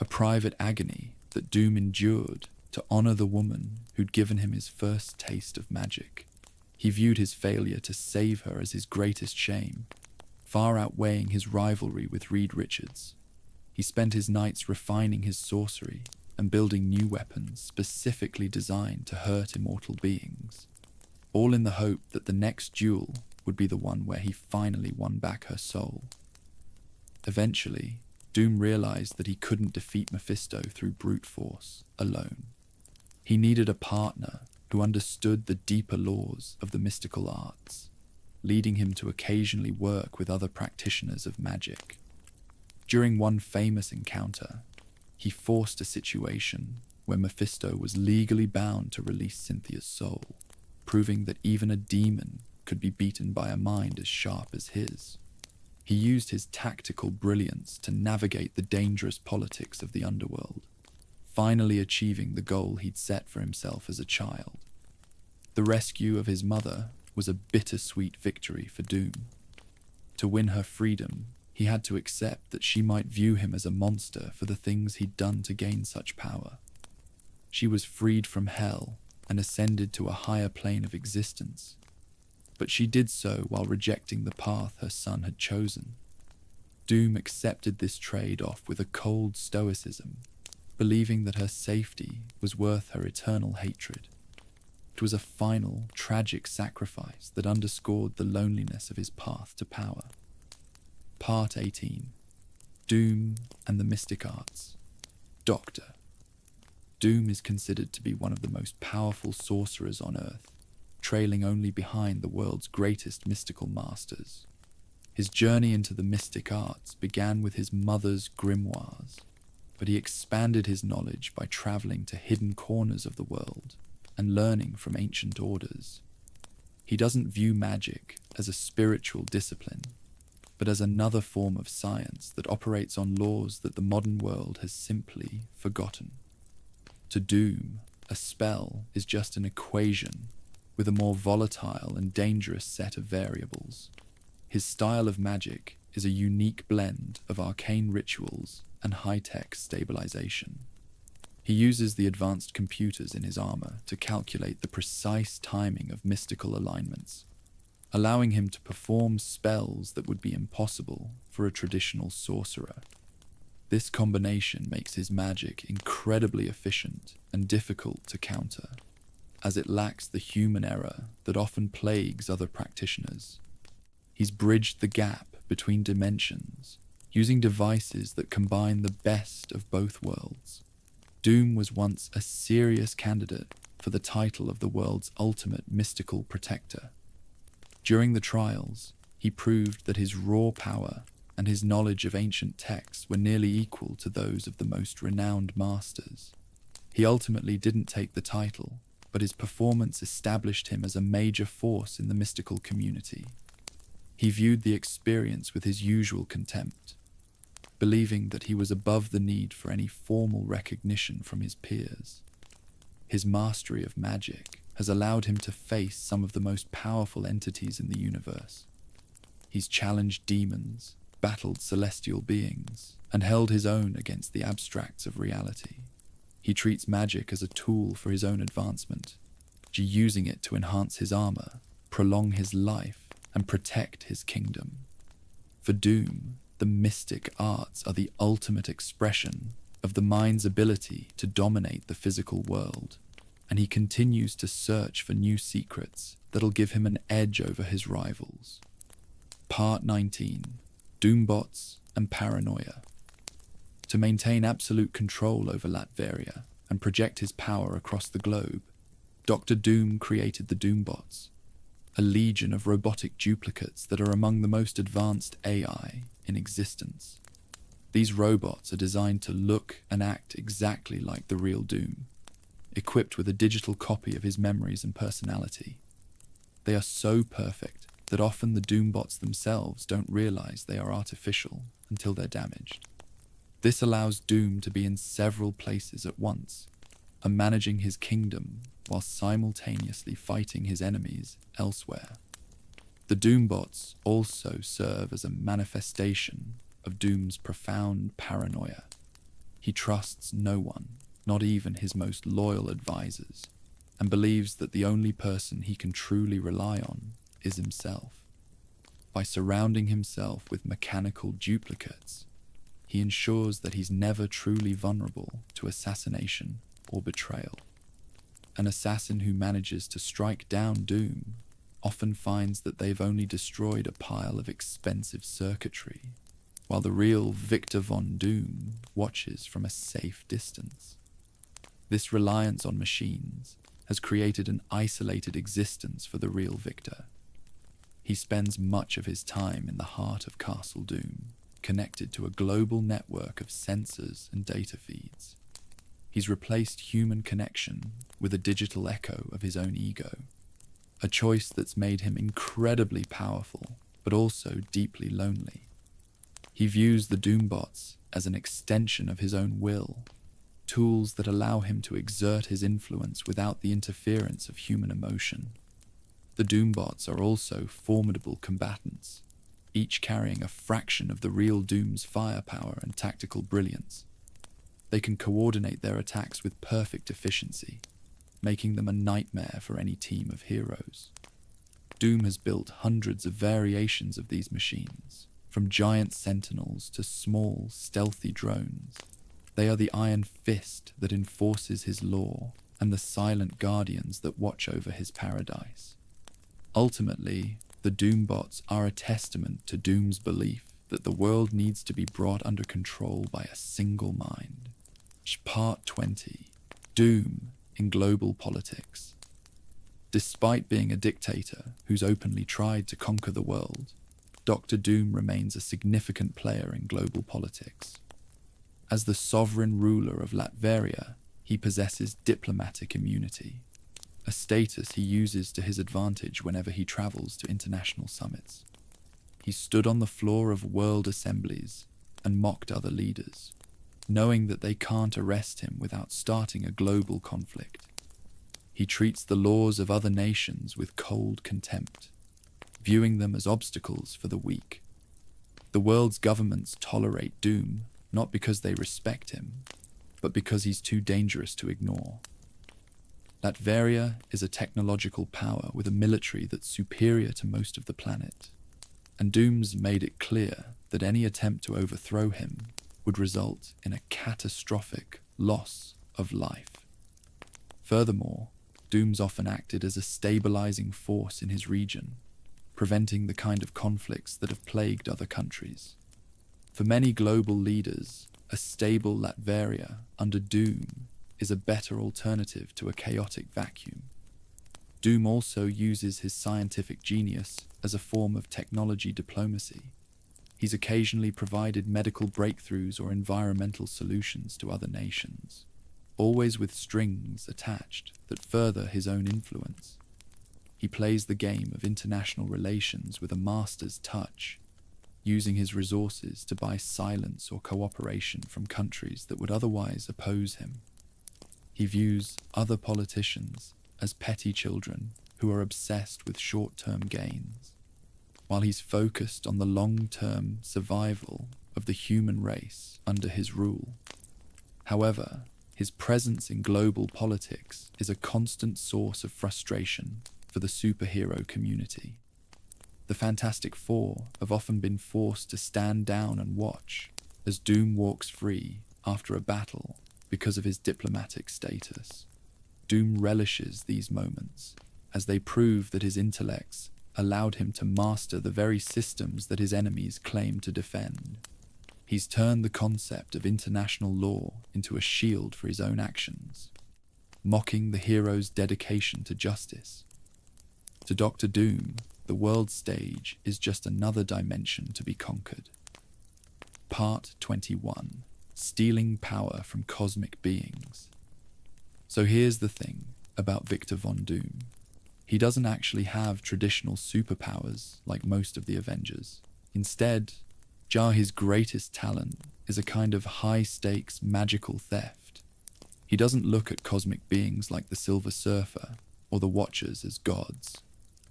a private agony that Doom endured to honor the woman who'd given him his first taste of magic. He viewed his failure to save her as his greatest shame, far outweighing his rivalry with Reed Richards. He spent his nights refining his sorcery and building new weapons specifically designed to hurt immortal beings, all in the hope that the next duel would be the one where he finally won back her soul. Eventually, Doom realized that he couldn't defeat Mephisto through brute force alone. He needed a partner who understood the deeper laws of the mystical arts, leading him to occasionally work with other practitioners of magic. During one famous encounter, he forced a situation where Mephisto was legally bound to release Cynthia's soul, proving that even a demon could be beaten by a mind as sharp as his. He used his tactical brilliance to navigate the dangerous politics of the underworld, finally achieving the goal he'd set for himself as a child. The rescue of his mother was a bittersweet victory for Doom. To win her freedom, he had to accept that she might view him as a monster for the things he'd done to gain such power. She was freed from hell and ascended to a higher plane of existence, but she did so while rejecting the path her son had chosen. Doom accepted this trade-off with a cold stoicism, believing that her safety was worth her eternal hatred. It was a final, tragic sacrifice that underscored the loneliness of his path to power. Part 18. Doom and the Mystic Arts. Doctor. Doom is considered to be one of the most powerful sorcerers on Earth, trailing only behind the world's greatest mystical masters. His journey into the mystic arts began with his mother's grimoires, but he expanded his knowledge by traveling to hidden corners of the world and learning from ancient orders. He doesn't view magic as a spiritual discipline, but as another form of science that operates on laws that the modern world has simply forgotten. To Doom, a spell is just an equation with a more volatile and dangerous set of variables. His style of magic is a unique blend of arcane rituals and high-tech stabilization. He uses the advanced computers in his armor to calculate the precise timing of mystical alignments, allowing him to perform spells that would be impossible for a traditional sorcerer. This combination makes his magic incredibly efficient and difficult to counter, as it lacks the human error that often plagues other practitioners. He's bridged the gap between dimensions, using devices that combine the best of both worlds. Doom was once a serious candidate for the title of the world's ultimate mystical protector. During the trials, he proved that his raw power and his knowledge of ancient texts were nearly equal to those of the most renowned masters. He ultimately didn't take the title, but his performance established him as a major force in the mystical community. He viewed the experience with his usual contempt, believing that he was above the need for any formal recognition from his peers. His mastery of magic has allowed him to face some of the most powerful entities in the universe. He's challenged demons, battled celestial beings, and held his own against the abstracts of reality. He treats magic as a tool for his own advancement, using it to enhance his armor, prolong his life, and protect his kingdom. For Doom, the mystic arts are the ultimate expression of the mind's ability to dominate the physical world, and he continues to search for new secrets that'll give him an edge over his rivals. Part 19. Doombots and Paranoia. To maintain absolute control over Latveria and project his power across the globe, Dr. Doom created the Doombots, a legion of robotic duplicates that are among the most advanced AI in existence. These robots are designed to look and act exactly like the real Doom, equipped with a digital copy of his memories and personality. They are so perfect that often the Doombots themselves don't realize they are artificial until they're damaged. This allows Doom to be in several places at once, and managing his kingdom while simultaneously fighting his enemies elsewhere. The Doombots also serve as a manifestation of Doom's profound paranoia. He trusts no one, not even his most loyal advisors, and believes that the only person he can truly rely on is himself. By surrounding himself with mechanical duplicates, he ensures that he's never truly vulnerable to assassination or betrayal. An assassin who manages to strike down Doom often finds that they've only destroyed a pile of expensive circuitry, while the real Victor von Doom watches from a safe distance. This reliance on machines has created an isolated existence for the real Victor. He spends much of his time in the heart of Castle Doom, connected to a global network of sensors and data feeds. He's replaced human connection with a digital echo of his own ego, a choice that's made him incredibly powerful, but also deeply lonely. He views the Doombots as an extension of his own will, tools that allow him to exert his influence without the interference of human emotion. The Doombots are also formidable combatants, each carrying a fraction of the real Doom's firepower and tactical brilliance. They can coordinate their attacks with perfect efficiency, making them a nightmare for any team of heroes. Doom has built hundreds of variations of these machines, from giant sentinels to small, stealthy drones. They are the iron fist that enforces his law and the silent guardians that watch over his paradise. Ultimately, the Doombots are a testament to Doom's belief that the world needs to be brought under control by a single mind. Part 20. Doom in Global Politics. Despite being a dictator who's openly tried to conquer the world, Dr. Doom remains a significant player in global politics. As the sovereign ruler of Latveria, he possesses diplomatic immunity, a status he uses to his advantage whenever he travels to international summits. He stood on the floor of world assemblies and mocked other leaders, knowing that they can't arrest him without starting a global conflict. He treats the laws of other nations with cold contempt, viewing them as obstacles for the weak. The world's governments tolerate Doom not because they respect him, but because he's too dangerous to ignore. Latveria is a technological power with a military that's superior to most of the planet, and Doom's made it clear that any attempt to overthrow him would result in a catastrophic loss of life. Furthermore, Doom's often acted as a stabilizing force in his region, preventing the kind of conflicts that have plagued other countries. For many global leaders, a stable Latveria under Doom is a better alternative to a chaotic vacuum. Doom also uses his scientific genius as a form of technology diplomacy. He's occasionally provided medical breakthroughs or environmental solutions to other nations, always with strings attached that further his own influence. He plays the game of international relations with a master's touch, using his resources to buy silence or cooperation from countries that would otherwise oppose him. He views other politicians as petty children who are obsessed with short-term gains, while he's focused on the long-term survival of the human race under his rule. However, his presence in global politics is a constant source of frustration for the superhero community. The Fantastic Four have often been forced to stand down and watch as Doom walks free after a battle because of his diplomatic status. Doom relishes these moments as they prove that his intellects allowed him to master the very systems that his enemies claim to defend. He's turned the concept of international law into a shield for his own actions, mocking the hero's dedication to justice. To Dr. Doom, the world stage is just another dimension to be conquered. Part 21. Stealing power from cosmic beings. So here's the thing about Victor Von Doom. He doesn't actually have traditional superpowers like most of the Avengers. Instead, his greatest talent is a kind of high-stakes magical theft. He doesn't look at cosmic beings like the Silver Surfer or the Watchers as gods.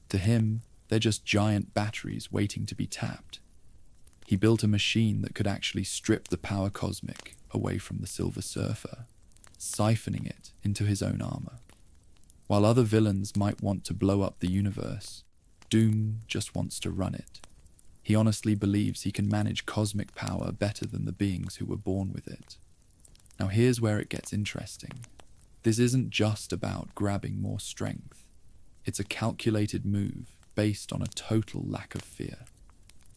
To him, they're just giant batteries waiting to be tapped. He built a machine that could actually strip the power cosmic away from the Silver Surfer, siphoning it into his own armor. While other villains might want to blow up the universe, Doom just wants to run it. He honestly believes he can manage cosmic power better than the beings who were born with it. Now here's where it gets interesting. This isn't just about grabbing more strength. It's a calculated move based on a total lack of fear.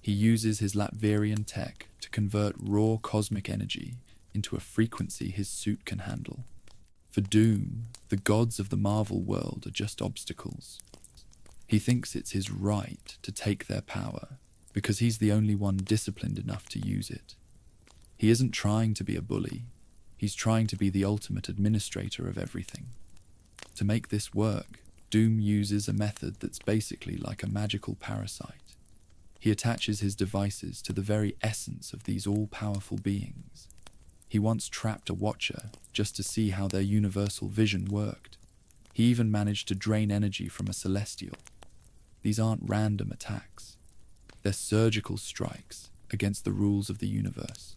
He uses his Latverian tech to convert raw cosmic energy into a frequency his suit can handle. For Doom, the gods of the Marvel world are just obstacles. He thinks it's his right to take their power because he's the only one disciplined enough to use it. He isn't trying to be a bully. He's trying to be the ultimate administrator of everything. To make this work, Doom uses a method that's basically like a magical parasite. He attaches his devices to the very essence of these all-powerful beings. He once trapped a watcher just to see how their universal vision worked. He even managed to drain energy from a celestial. These aren't random attacks. They're surgical strikes against the rules of the universe.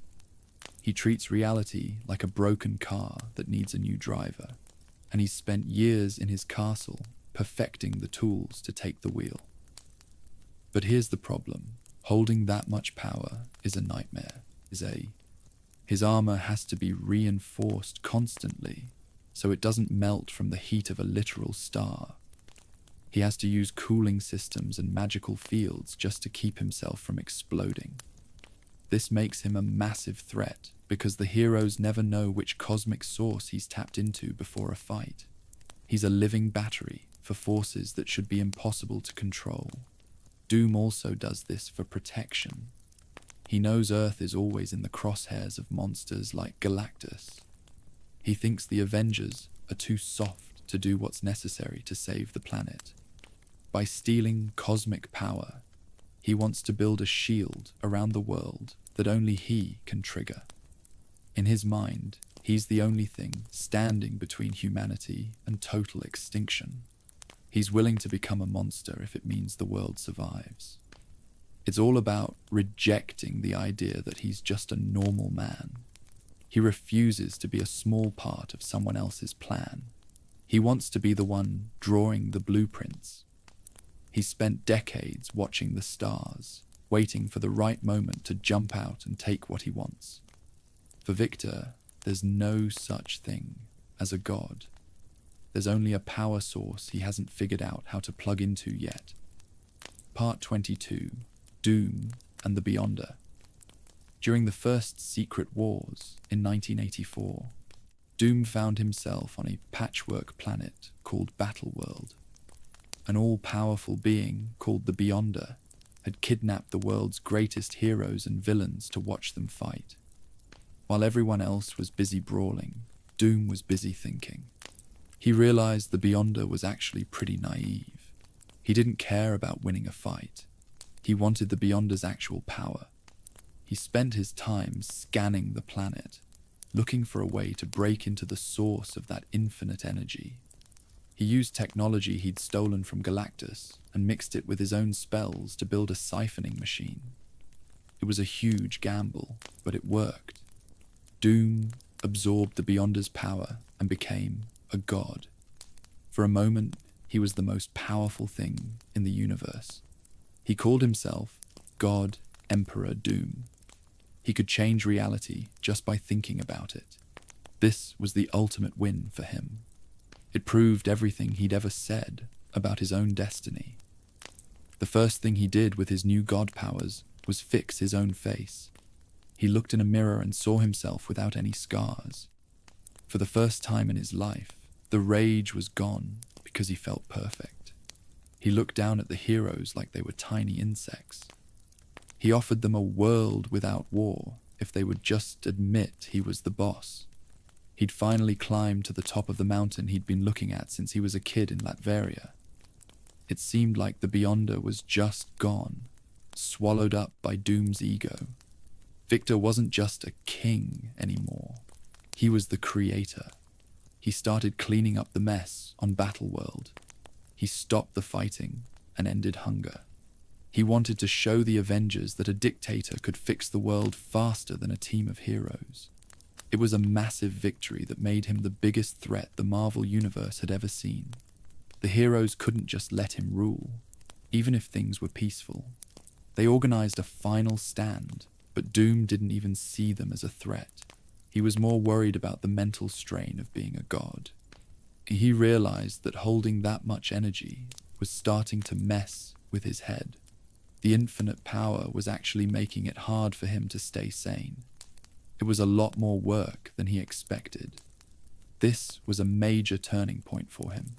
He treats reality like a broken car that needs a new driver, and he's spent years in his castle perfecting the tools to take the wheel. But here's the problem. Holding that much power is a nightmare. His armor has to be reinforced constantly so it doesn't melt from the heat of a literal star. He has to use cooling systems and magical fields just to keep himself from exploding. This makes him a massive threat because the heroes never know which cosmic source he's tapped into before a fight. He's a living battery for forces that should be impossible to control. Doom also does this for protection. He knows Earth is always in the crosshairs of monsters like Galactus. He thinks the Avengers are too soft to do what's necessary to save the planet. By stealing cosmic power, he wants to build a shield around the world that only he can trigger. In his mind, he's the only thing standing between humanity and total extinction. He's willing to become a monster if it means the world survives. It's all about rejecting the idea that he's just a normal man. He refuses to be a small part of someone else's plan. He wants to be the one drawing the blueprints. He spent decades watching the stars, waiting for the right moment to jump out and take what he wants. For Victor, there's no such thing as a god. There's only a power source he hasn't figured out how to plug into yet. Part 22, Doom and the Beyonder. During the first Secret Wars in 1984, Doom found himself on a patchwork planet called Battleworld. An all-powerful being called the Beyonder had kidnapped the world's greatest heroes and villains to watch them fight. While everyone else was busy brawling, Doom was busy thinking. He realized the Beyonder was actually pretty naive. He didn't care about winning a fight. He wanted the Beyonder's actual power. He spent his time scanning the planet, looking for a way to break into the source of that infinite energy. He used technology he'd stolen from Galactus and mixed it with his own spells to build a siphoning machine. It was a huge gamble, but it worked. Doom absorbed the Beyonder's power and became a god. For a moment, he was the most powerful thing in the universe. He called himself God Emperor Doom. He could change reality just by thinking about it. This was the ultimate win for him. It proved everything he'd ever said about his own destiny. The first thing he did with his new god powers was fix his own face. He looked in a mirror and saw himself without any scars. For the first time in his life, the rage was gone because he felt perfect. He looked down at the heroes like they were tiny insects. He offered them a world without war if they would just admit he was the boss. He'd finally climbed to the top of the mountain he'd been looking at since he was a kid in Latveria. It seemed like the Beyonder was just gone, swallowed up by Doom's ego. Victor wasn't just a king anymore. He was the creator. He started cleaning up the mess on Battleworld. He stopped the fighting and ended hunger. He wanted to show the Avengers that a dictator could fix the world faster than a team of heroes. It was a massive victory that made him the biggest threat the Marvel Universe had ever seen. The heroes couldn't just let him rule, even if things were peaceful. They organized a final stand, but Doom didn't even see them as a threat. He was more worried about the mental strain of being a god. He realized that holding that much energy was starting to mess with his head. The infinite power was actually making it hard for him to stay sane. It was a lot more work than he expected. This was a major turning point for him.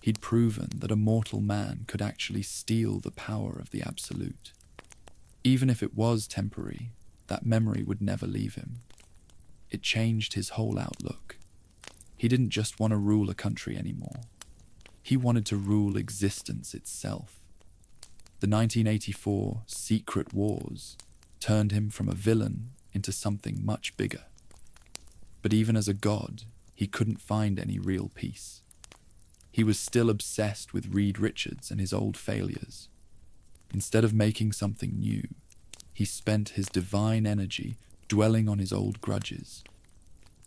He'd proven that a mortal man could actually steal the power of the Absolute. Even if it was temporary, that memory would never leave him. It changed his whole outlook. He didn't just want to rule a country anymore. He wanted to rule existence itself. The 1984 Secret Wars turned him from a villain into something much bigger. But even as a god, he couldn't find any real peace. He was still obsessed with Reed Richards and his old failures. Instead of making something new, he spent his divine energy dwelling on his old grudges.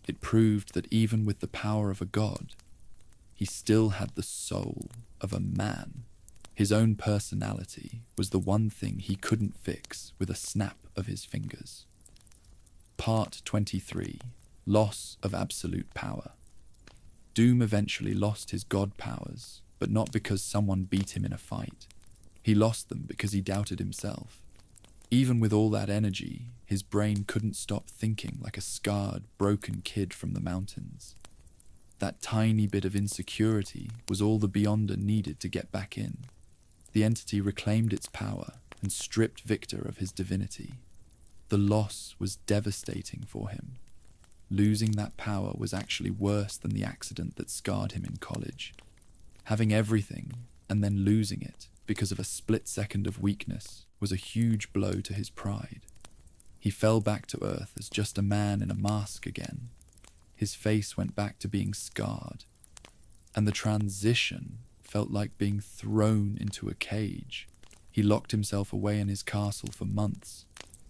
It proved that even with the power of a god, he still had the soul of a man. His own personality was the one thing he couldn't fix with a snap of his fingers. Part 23. Loss of absolute power. Doom eventually lost his god powers, but not because someone beat him in a fight. He lost them because he doubted himself. Even with all that energy, his brain couldn't stop thinking like a scarred, broken kid from the mountains. That tiny bit of insecurity was all the Beyonder needed to get back in. The entity reclaimed its power and stripped Victor of his divinity. The loss was devastating for him. Losing that power was actually worse than the accident that scarred him in college. Having everything and then losing it because of a split second of weakness was a huge blow to his pride. He fell back to earth as just a man in a mask again. His face went back to being scarred, and the transition felt like being thrown into a cage. He locked himself away in his castle for months,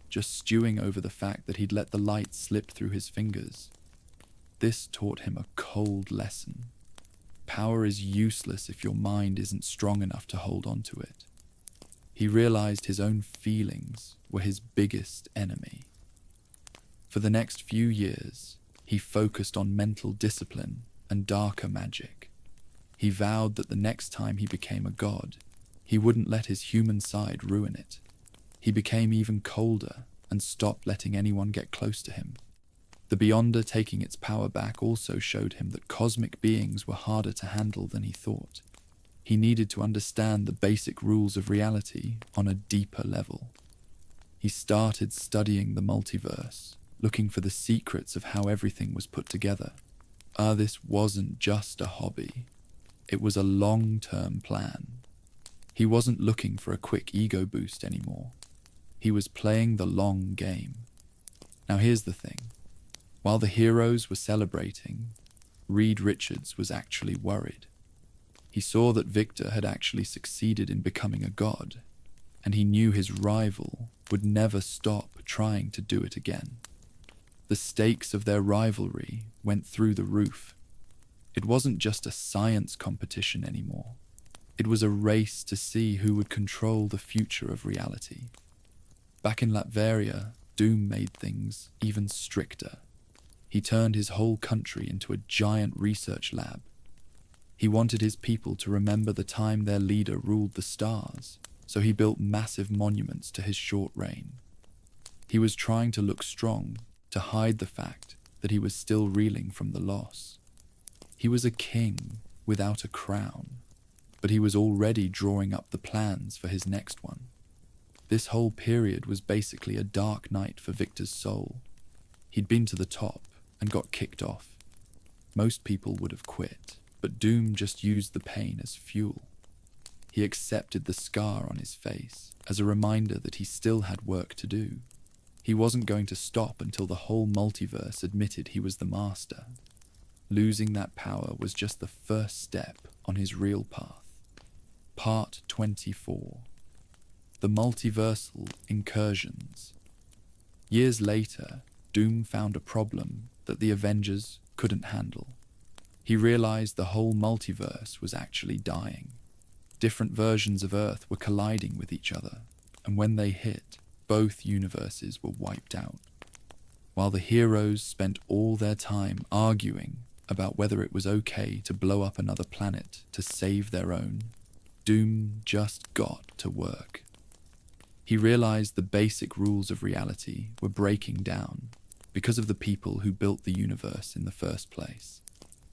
just stewing over the fact that he'd let the light slip through his fingers. This taught him a cold lesson. Power is useless if your mind isn't strong enough to hold on to it. He realized his own feelings were his biggest enemy. For the next few years, he focused on mental discipline and darker magic. He vowed that the next time he became a god, he wouldn't let his human side ruin it. He became even colder and stopped letting anyone get close to him. The Beyonder taking its power back also showed him that cosmic beings were harder to handle than he thought. He needed to understand the basic rules of reality on a deeper level. He started studying the multiverse, looking for the secrets of how everything was put together. This wasn't just a hobby. It was a long-term plan. He wasn't looking for a quick ego boost anymore. He was playing the long game. Now here's the thing. While the heroes were celebrating, Reed Richards was actually worried. He saw that Victor had actually succeeded in becoming a god, and he knew his rival would never stop trying to do it again. The stakes of their rivalry went through the roof. It wasn't just a science competition anymore. It was a race to see who would control the future of reality. Back in Latveria, Doom made things even stricter. He turned his whole country into a giant research lab. He wanted his people to remember the time their leader ruled the stars, so he built massive monuments to his short reign. He was trying to look strong, to hide the fact that he was still reeling from the loss. He was a king without a crown, but he was already drawing up the plans for his next one. This whole period was basically a dark night for Victor's soul. He'd been to the top and got kicked off. Most people would have quit, but Doom just used the pain as fuel. He accepted the scar on his face as a reminder that he still had work to do. He wasn't going to stop until the whole multiverse admitted he was the master. Losing that power was just the first step on his real path. Part 24. The Multiversal Incursions. Years later, Doom found a problem that the Avengers couldn't handle. He realized the whole multiverse was actually dying. Different versions of Earth were colliding with each other, and when they hit, both universes were wiped out. While the heroes spent all their time arguing about whether it was okay to blow up another planet to save their own, Doom just got to work. He realized the basic rules of reality were breaking down because of the people who built the universe in the first place.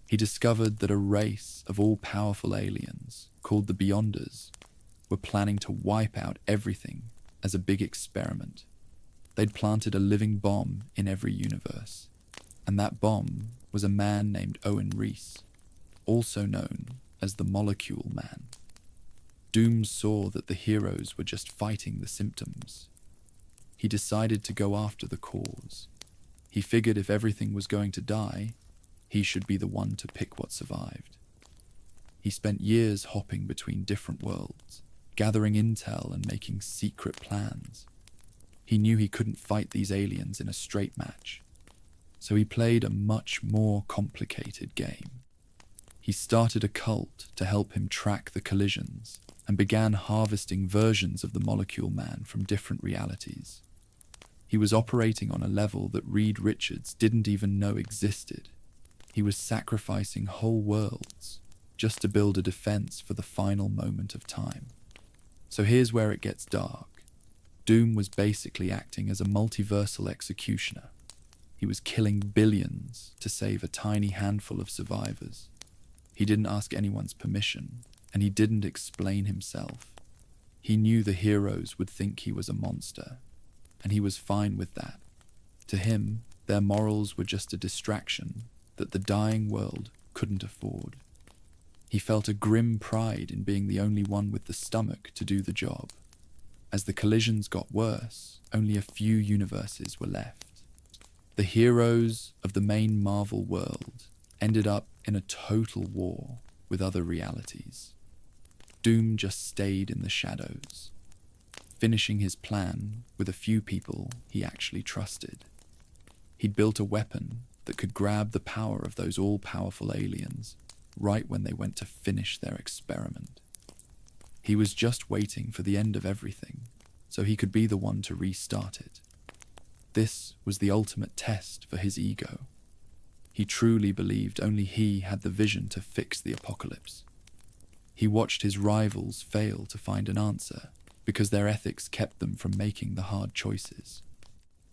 He discovered that a race of all-powerful aliens, called the Beyonders, were planning to wipe out everything as a big experiment. They'd planted a living bomb in every universe, and that bomb was a man named Owen Reese, also known as the Molecule Man. Doom saw that the heroes were just fighting the symptoms. He decided to go after the cause. He figured if everything was going to die, he should be the one to pick what survived. He spent years hopping between different worlds, gathering intel and making secret plans. He knew he couldn't fight these aliens in a straight match, so he played a much more complicated game. He started a cult to help him track the collisions and began harvesting versions of the Molecule Man from different realities. He was operating on a level that Reed Richards didn't even know existed. He was sacrificing whole worlds just to build a defense for the final moment of time. So here's where it gets dark. Doom was basically acting as a multiversal executioner. He was killing billions to save a tiny handful of survivors. He didn't ask anyone's permission, and he didn't explain himself. He knew the heroes would think he was a monster, and he was fine with that. To him, their morals were just a distraction that the dying world couldn't afford. He felt a grim pride in being the only one with the stomach to do the job. As the collisions got worse, only a few universes were left. The heroes of the main Marvel world ended up in a total war with other realities. Doom just stayed in the shadows, finishing his plan with a few people he actually trusted. He'd built a weapon that could grab the power of those all-powerful aliens right when they went to finish their experiment. He was just waiting for the end of everything, so he could be the one to restart it. This was the ultimate test for his ego. He truly believed only he had the vision to fix the apocalypse. He watched his rivals fail to find an answer because their ethics kept them from making the hard choices.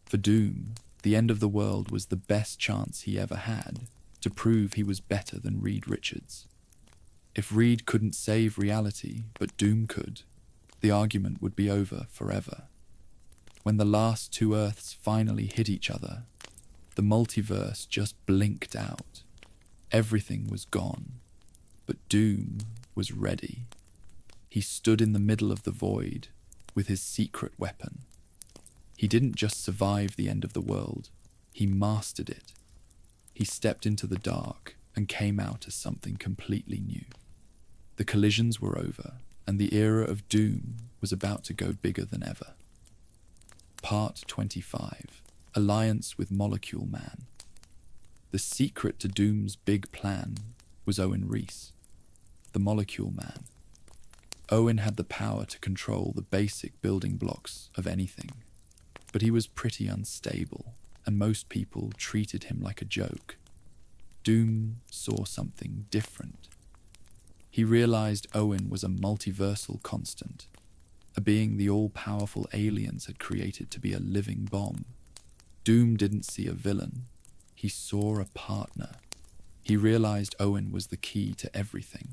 For Doom, the end of the world was the best chance he ever had to prove he was better than Reed Richards. If Reed couldn't save reality, but Doom could, the argument would be over forever. When the last two Earths finally hit each other, the multiverse just blinked out. Everything was gone, but Doom was ready. He stood in the middle of the void with his secret weapon. He didn't just survive the end of the world, he mastered it. He stepped into the dark and came out as something completely new. The collisions were over, and the era of Doom was about to go bigger than ever. Part 25. Alliance with Molecule Man. The secret to Doom's big plan was Owen Reese, the Molecule Man. Owen had the power to control the basic building blocks of anything, but he was pretty unstable, and most people treated him like a joke. Doom saw something different. He realized Owen was a multiversal constant, a being the all-powerful aliens had created to be a living bomb. Doom didn't see a villain, he saw a partner. He realized Owen was the key to everything.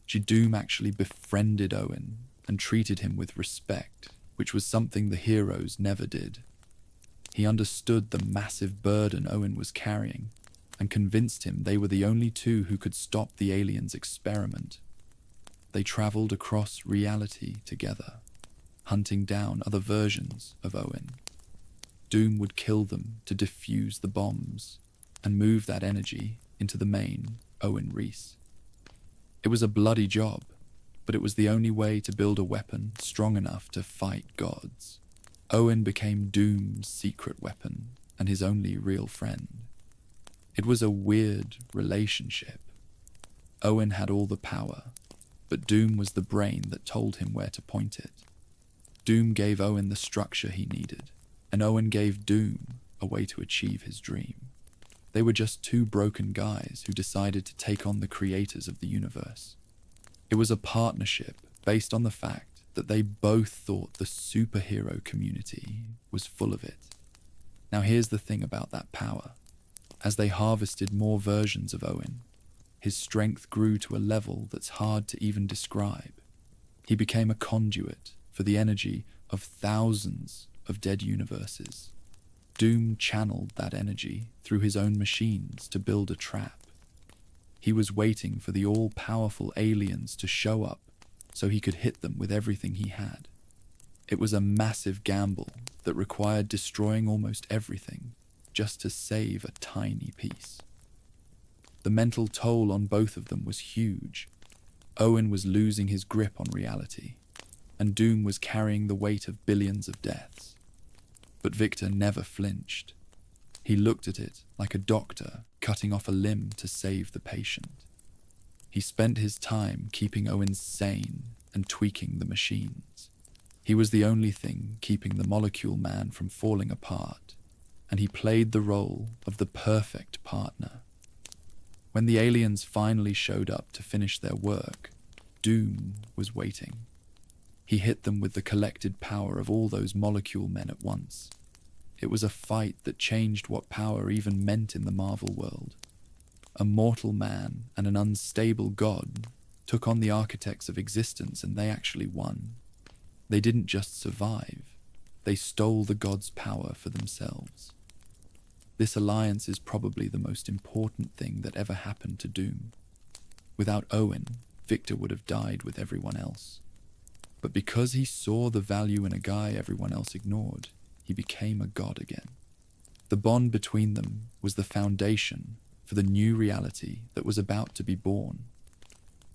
Doom actually befriended Owen and treated him with respect, which was something the heroes never did. He understood the massive burden Owen was carrying and convinced him they were the only two who could stop the aliens' experiment. They traveled across reality together, hunting down other versions of Owen. Doom would kill them to defuse the bombs and move that energy into the main Owen Reese. It was a bloody job, but it was the only way to build a weapon strong enough to fight gods. Owen became Doom's secret weapon and his only real friend. It was a weird relationship. Owen had all the power, but Doom was the brain that told him where to point it. Doom gave Owen the structure he needed, and Owen gave Doom a way to achieve his dream. They were just two broken guys who decided to take on the creators of the universe. It was a partnership based on the fact that they both thought the superhero community was full of it. Now here's the thing about that power. As they harvested more versions of Owen, his strength grew to a level that's hard to even describe. He became a conduit for the energy of thousands of dead universes. Doom channeled that energy through his own machines to build a trap. He was waiting for the all-powerful aliens to show up so he could hit them with everything he had. It was a massive gamble that required destroying almost everything, just to save a tiny piece. The mental toll on both of them was huge. Owen was losing his grip on reality, and Doom was carrying the weight of billions of deaths. But Victor never flinched. He looked at it like a doctor cutting off a limb to save the patient. He spent his time keeping Owen sane and tweaking the machines. He was the only thing keeping the Molecule Man from falling apart, and he played the role of the perfect partner. When the aliens finally showed up to finish their work, Doom was waiting. He hit them with the collected power of all those Molecule Men at once. It was a fight that changed what power even meant in the Marvel world. A mortal man and an unstable god took on the architects of existence, and they actually won. They didn't just survive, they stole the god's power for themselves. This alliance is probably the most important thing that ever happened to Doom. Without Owen, Victor would have died with everyone else. But because he saw the value in a guy everyone else ignored, he became a god again. The bond between them was the foundation for the new reality that was about to be born.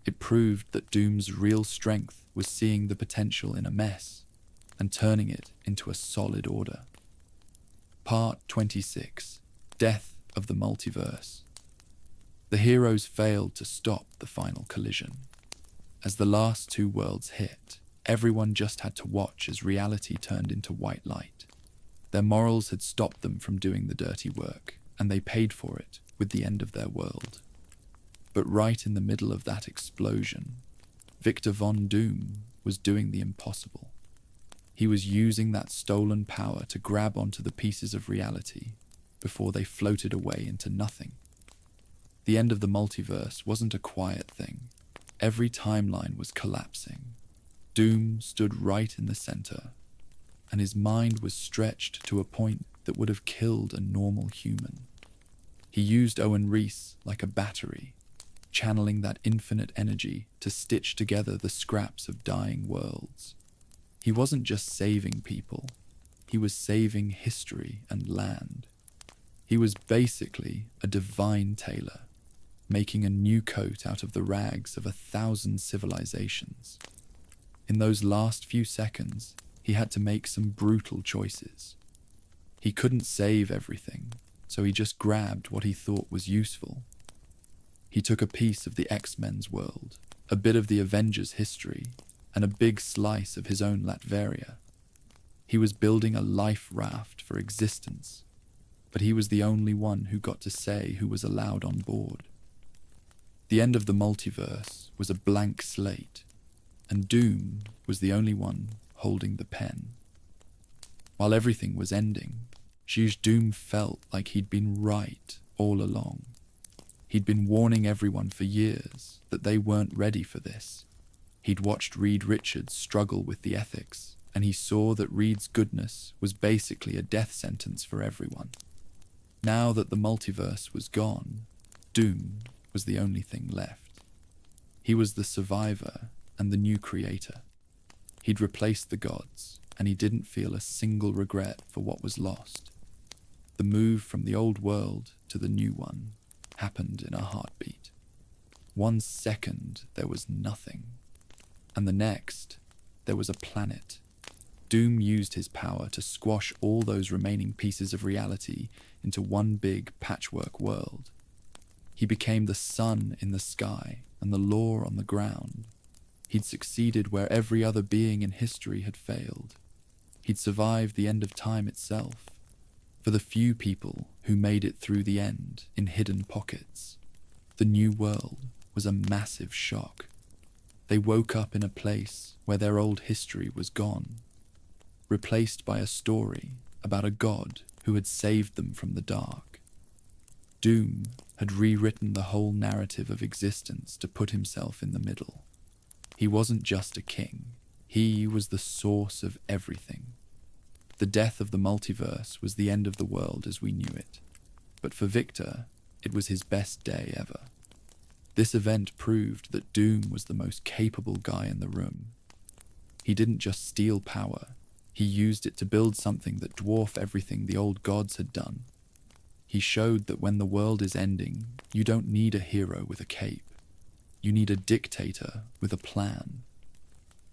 It proved that Doom's real strength was seeing the potential in a mess and turning it into a solid order. Part 26, Death of the Multiverse. The heroes failed to stop the final collision. As the last two worlds hit, everyone just had to watch as reality turned into white light. Their morals had stopped them from doing the dirty work, and they paid for it with the end of their world. But right in the middle of that explosion, Victor Von Doom was doing the impossible. He was using that stolen power to grab onto the pieces of reality before they floated away into nothing. The end of the multiverse wasn't a quiet thing. Every timeline was collapsing. Doom stood right in the center, and his mind was stretched to a point that would have killed a normal human. He used Owen Reese like a battery, channeling that infinite energy to stitch together the scraps of dying worlds. He wasn't just saving people, he was saving history and land. He was basically a divine tailor, making a new coat out of the rags of 1,000 civilizations. In those last few seconds, he had to make some brutal choices. He couldn't save everything, so he just grabbed what he thought was useful. He took a piece of the X-Men's world, a bit of the Avengers' history, and a big slice of his own Latveria. He was building a life raft for existence, but he was the only one who got to say who was allowed on board. The end of the multiverse was a blank slate, and Doom was the only one holding the pen. While everything was ending, Zhuge Doom felt like he'd been right all along. He'd been warning everyone for years that they weren't ready for this. He'd watched Reed Richards struggle with the ethics, and he saw that Reed's goodness was basically a death sentence for everyone. Now that the multiverse was gone, Doom was the only thing left. He was the survivor and the new creator. He'd replaced the gods, and he didn't feel a single regret for what was lost. The move from the old world to the new one happened in a heartbeat. 1 second there was nothing, and the next there was a planet. Doom used his power to squash all those remaining pieces of reality into one big patchwork world. He became the sun in the sky and the law on the ground. He'd succeeded where every other being in history had failed. He'd survived the end of time itself. For the few people who made it through the end in hidden pockets, the new world was a massive shock. They woke up in a place where their old history was gone, replaced by a story about a god who had saved them from the dark. Doom had rewritten the whole narrative of existence to put himself in the middle. He wasn't just a king, he was the source of everything. The death of the multiverse was the end of the world as we knew it, but for Victor, it was his best day ever. This event proved that Doom was the most capable guy in the room. He didn't just steal power, he used it to build something that dwarfed everything the old gods had done. He showed that when the world is ending, you don't need a hero with a cape. You need a dictator with a plan.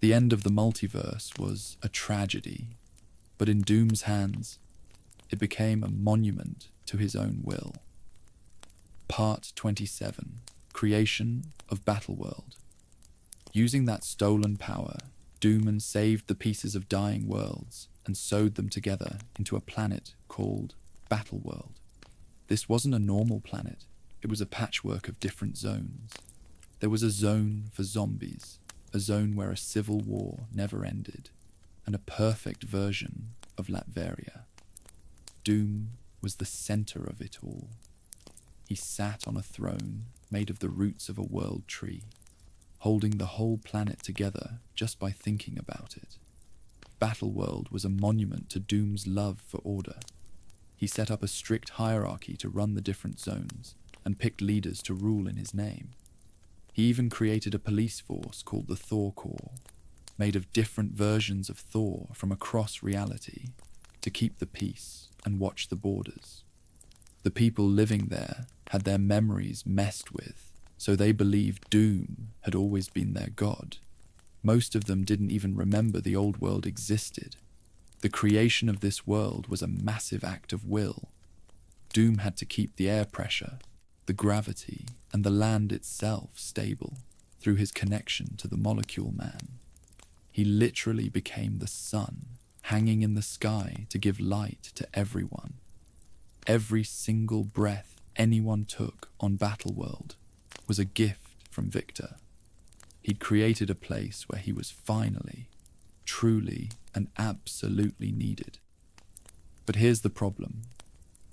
The end of the multiverse was a tragedy, but in Doom's hands, it became a monument to his own will. Part 27. Creation of Battleworld. Using that stolen power, Doom saved the pieces of dying worlds and sewed them together into a planet called Battleworld. This wasn't a normal planet, it was a patchwork of different zones. There was a zone for zombies, a zone where a civil war never ended, and a perfect version of Latveria. Doom was the center of it all. He sat on a throne made of the roots of a world tree, holding the whole planet together just by thinking about it. Battleworld was a monument to Doom's love for order. He set up a strict hierarchy to run the different zones and picked leaders to rule in his name. He even created a police force called the Thor Corps, made of different versions of Thor from across reality, to keep the peace and watch the borders. The people living there had their memories messed with, so they believed Doom had always been their god. Most of them didn't even remember the old world existed. The creation of this world was a massive act of will. Doom had to keep the air pressure, the gravity, and the land itself stable through his connection to the Molecule Man. He literally became the sun, hanging in the sky to give light to everyone. Every single breath anyone took on Battleworld was a gift from Victor. He'd created a place where he was finally, truly, and absolutely needed. But here's the problem.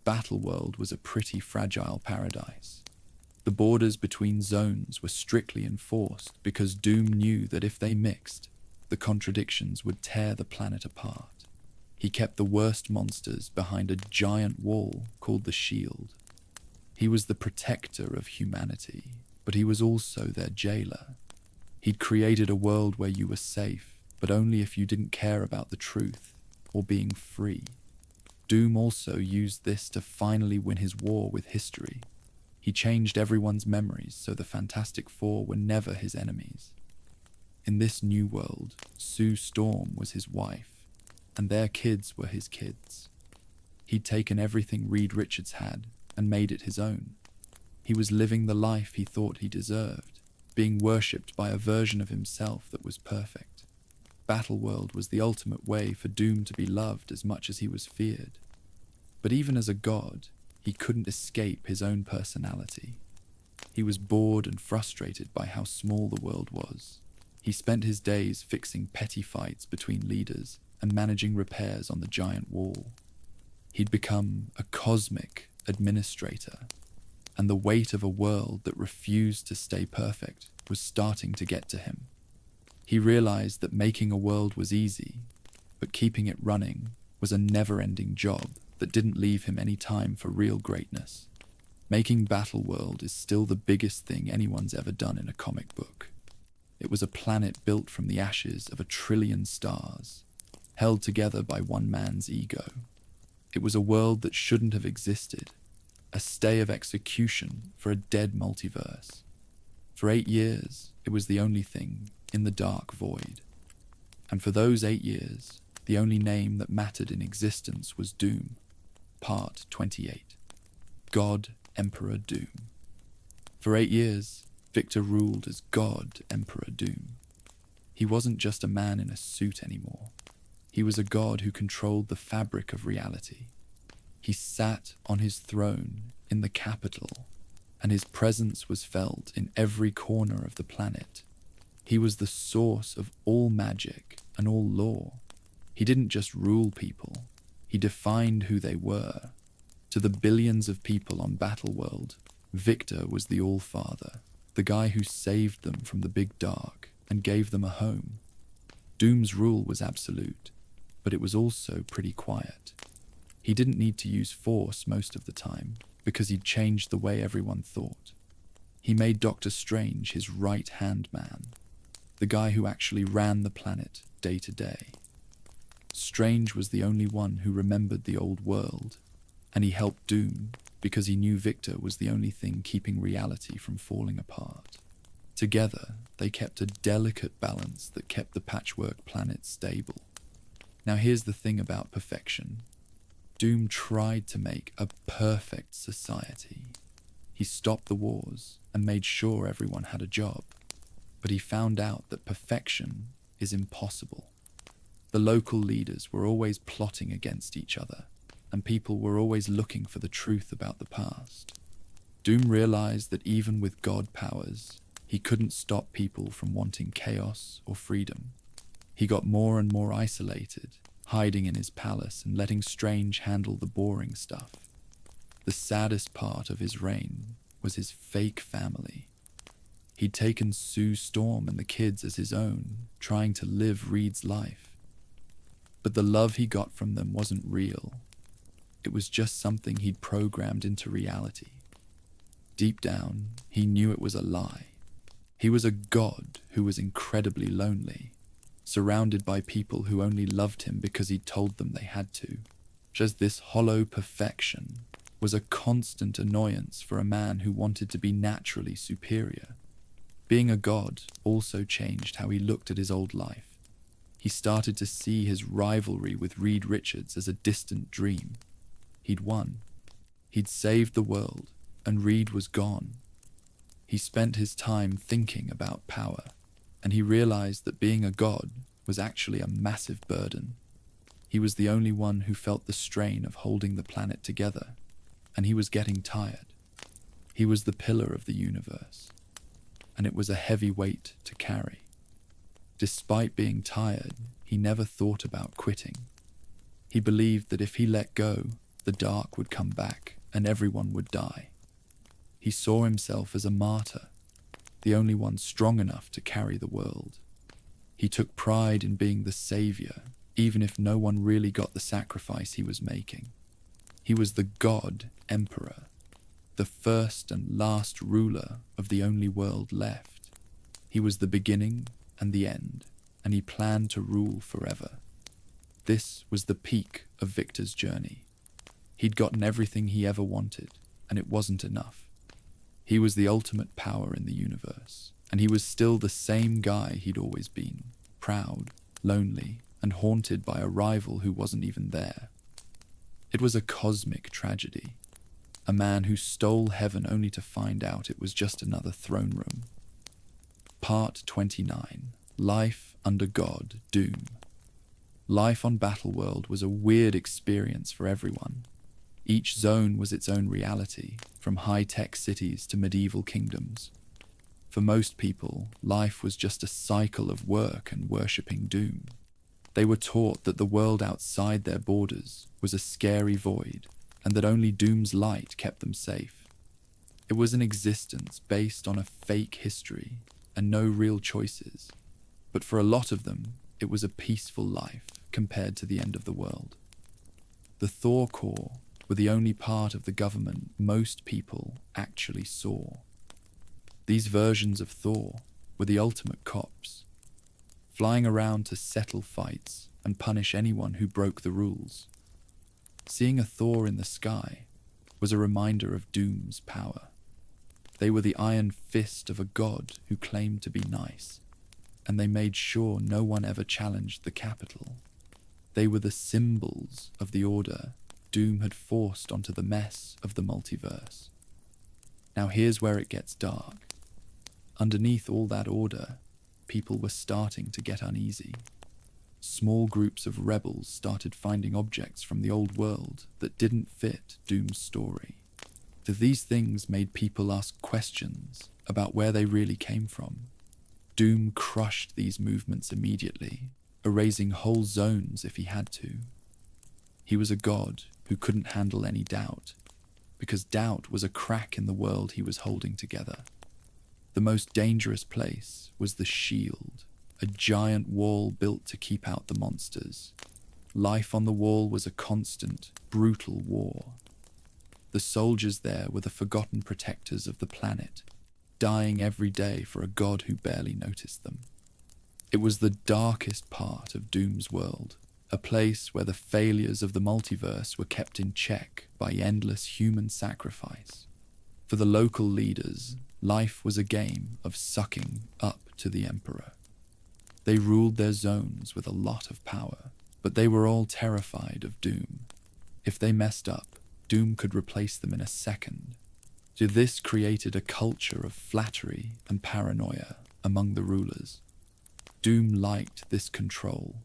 Battleworld was a pretty fragile paradise. The borders between zones were strictly enforced because Doom knew that if they mixed, the contradictions would tear the planet apart. He kept the worst monsters behind a giant wall called the Shield. He was the protector of humanity, but he was also their jailer. He'd created a world where you were safe, but only if you didn't care about the truth or being free. Doom also used this to finally win his war with history. He changed everyone's memories so the Fantastic Four were never his enemies. In this new world, Sue Storm was his wife, and their kids were his kids. He'd taken everything Reed Richards had and made it his own. He was living the life he thought he deserved, being worshipped by a version of himself that was perfect. Battleworld was the ultimate way for Doom to be loved as much as he was feared. But even as a god, he couldn't escape his own personality. He was bored and frustrated by how small the world was. He spent his days fixing petty fights between leaders and managing repairs on the giant wall. He'd become a cosmic administrator, and the weight of a world that refused to stay perfect was starting to get to him. He realized that making a world was easy, but keeping it running was a never-ending job that didn't leave him any time for real greatness. Making Battleworld is still the biggest thing anyone's ever done in a comic book. It was a planet built from the ashes of 1 trillion stars, held together by one man's ego. It was a world that shouldn't have existed, a stay of execution for a dead multiverse. For 8 years, it was the only thing in the dark void. And for those 8 years, the only name that mattered in existence was Doom. Part 28. God Emperor Doom. For 8 years, Victor ruled as God Emperor Doom. He wasn't just a man in a suit anymore. He was a god who controlled the fabric of reality. He sat on his throne in the capital, and his presence was felt in every corner of the planet. He was the source of all magic and all law. He didn't just rule people, he defined who they were. To the billions of people on Battleworld, Victor was the All-Father, the guy who saved them from the big dark and gave them a home. Doom's rule was absolute, but it was also pretty quiet. He didn't need to use force most of the time, because he'd changed the way everyone thought. He made Doctor Strange his right-hand man, the guy who actually ran the planet day to day. Strange was the only one who remembered the old world, and he helped Doom because he knew Victor was the only thing keeping reality from falling apart. Together, they kept a delicate balance that kept the patchwork planet stable. Now here's the thing about perfection. Doom tried to make a perfect society. He stopped the wars and made sure everyone had a job. But he found out that perfection is impossible. The local leaders were always plotting against each other, and people were always looking for the truth about the past. Doom realized that even with God powers, he couldn't stop people from wanting chaos or freedom. He got more and more isolated, hiding in his palace and letting Strange handle the boring stuff. The saddest part of his reign was his fake family. He'd taken Sue Storm and the kids as his own, trying to live Reed's life. But the love he got from them wasn't real. It was just something he'd programmed into reality. Deep down, he knew it was a lie. He was a god who was incredibly lonely, surrounded by people who only loved him because he told them they had to. Just this hollow perfection was a constant annoyance for a man who wanted to be naturally superior. Being a god also changed how he looked at his old life. He started to see his rivalry with Reed Richards as a distant dream. He'd won. He'd saved the world, and Reed was gone. He spent his time thinking about power, and he realized that being a god was actually a massive burden. He was the only one who felt the strain of holding the planet together, and he was getting tired. He was the pillar of the universe, and it was a heavy weight to carry. Despite being tired, he never thought about quitting. He believed that if he let go, the dark would come back and everyone would die. He saw himself as a martyr, the only one strong enough to carry the world. He took pride in being the savior, even if no one really got the sacrifice he was making. He was the God Emperor, the first and last ruler of the only world left. He was the beginning and the end, and he planned to rule forever. This was the peak of Victor's journey. He'd gotten everything he ever wanted, and it wasn't enough. He was the ultimate power in the universe, and he was still the same guy he'd always been, proud, lonely, and haunted by a rival who wasn't even there. It was a cosmic tragedy. A man who stole heaven only to find out it was just another throne room. Part 29. Life under God, Doom. Life on Battleworld was a weird experience for everyone. Each zone was its own reality, from high-tech cities to medieval kingdoms. For most people, life was just a cycle of work and worshipping Doom. They were taught that the world outside their borders was a scary void, and that only Doom's light kept them safe. It was an existence based on a fake history and no real choices, but for a lot of them, it was a peaceful life compared to the end of the world. The Thor Corps were the only part of the government most people actually saw. These versions of Thor were the ultimate cops, flying around to settle fights and punish anyone who broke the rules. Seeing a Thor in the sky was a reminder of Doom's power. They were the iron fist of a god who claimed to be nice, and they made sure no one ever challenged the capital. They were the symbols of the order Doom had forced onto the mess of the multiverse. Now here's where it gets dark. Underneath all that order, people were starting to get uneasy. Small groups of rebels started finding objects from the old world that didn't fit Doom's story. These things made people ask questions about where they really came from. Doom crushed these movements immediately, erasing whole zones if he had to. He was a god who couldn't handle any doubt, because doubt was a crack in the world he was holding together. The most dangerous place was the Shield, a giant wall built to keep out the monsters. Life on the wall was a constant, brutal war. The soldiers there were the forgotten protectors of the planet, dying every day for a god who barely noticed them. It was the darkest part of Doom's world, a place where the failures of the multiverse were kept in check by endless human sacrifice. For the local leaders, life was a game of sucking up to the Emperor. They ruled their zones with a lot of power, but they were all terrified of Doom. If they messed up, Doom could replace them in a second. So this created a culture of flattery and paranoia among the rulers. Doom liked this control.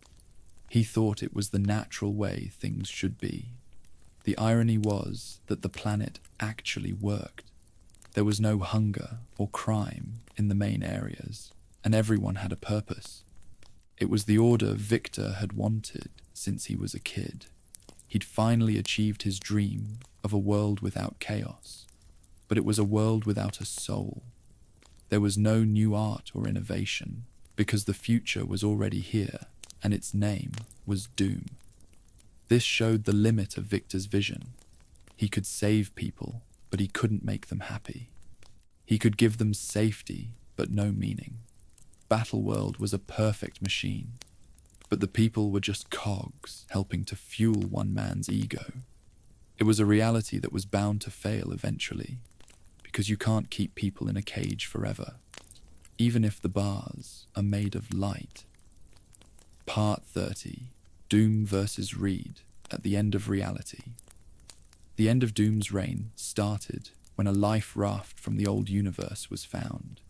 He thought it was the natural way things should be. The irony was that the planet actually worked. There was no hunger or crime in the main areas, and everyone had a purpose. It was the order Victor had wanted since he was a kid. He'd finally achieved his dream of a world without chaos, but it was a world without a soul. There was no new art or innovation, because the future was already here, and its name was Doom. This showed the limit of Victor's vision. He could save people, but he couldn't make them happy. He could give them safety, but no meaning. Battleworld was a perfect machine, but the people were just cogs helping to fuel one man's ego. It was a reality that was bound to fail eventually, because you can't keep people in a cage forever, even if the bars are made of light. Part 30, Doom versus Reed at the end of reality. The end of Doom's reign started when a life raft from the old universe was found.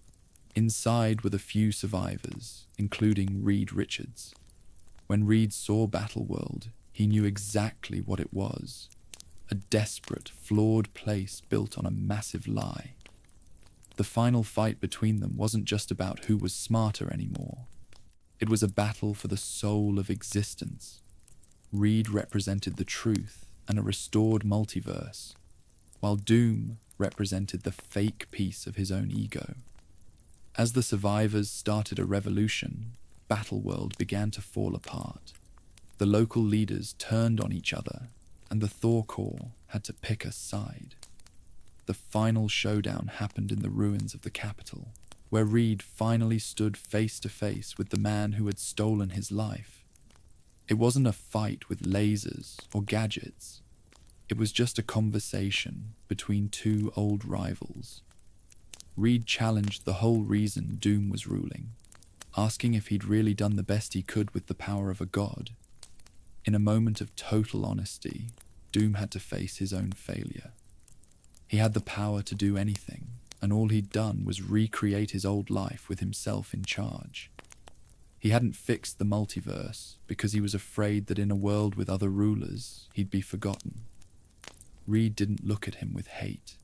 Inside were the few survivors, including Reed Richards. When Reed saw Battleworld, he knew exactly what it was. A desperate, flawed place built on a massive lie. The final fight between them wasn't just about who was smarter anymore. It was a battle for the soul of existence. Reed represented the truth and a restored multiverse, while Doom represented the fake piece of his own ego. As the survivors started a revolution, Battleworld began to fall apart. The local leaders turned on each other, and the Thor Corps had to pick a side. The final showdown happened in the ruins of the capital, where Reed finally stood face to face with the man who had stolen his life. It wasn't a fight with lasers or gadgets. It was just a conversation between two old rivals. Reed challenged the whole reason Doom was ruling, asking if he'd really done the best he could with the power of a god. In a moment of total honesty, Doom had to face his own failure. He had the power to do anything, and all he'd done was recreate his old life with himself in charge. He hadn't fixed the multiverse because he was afraid that in a world with other rulers, he'd be forgotten. Reed didn't look at him with hate.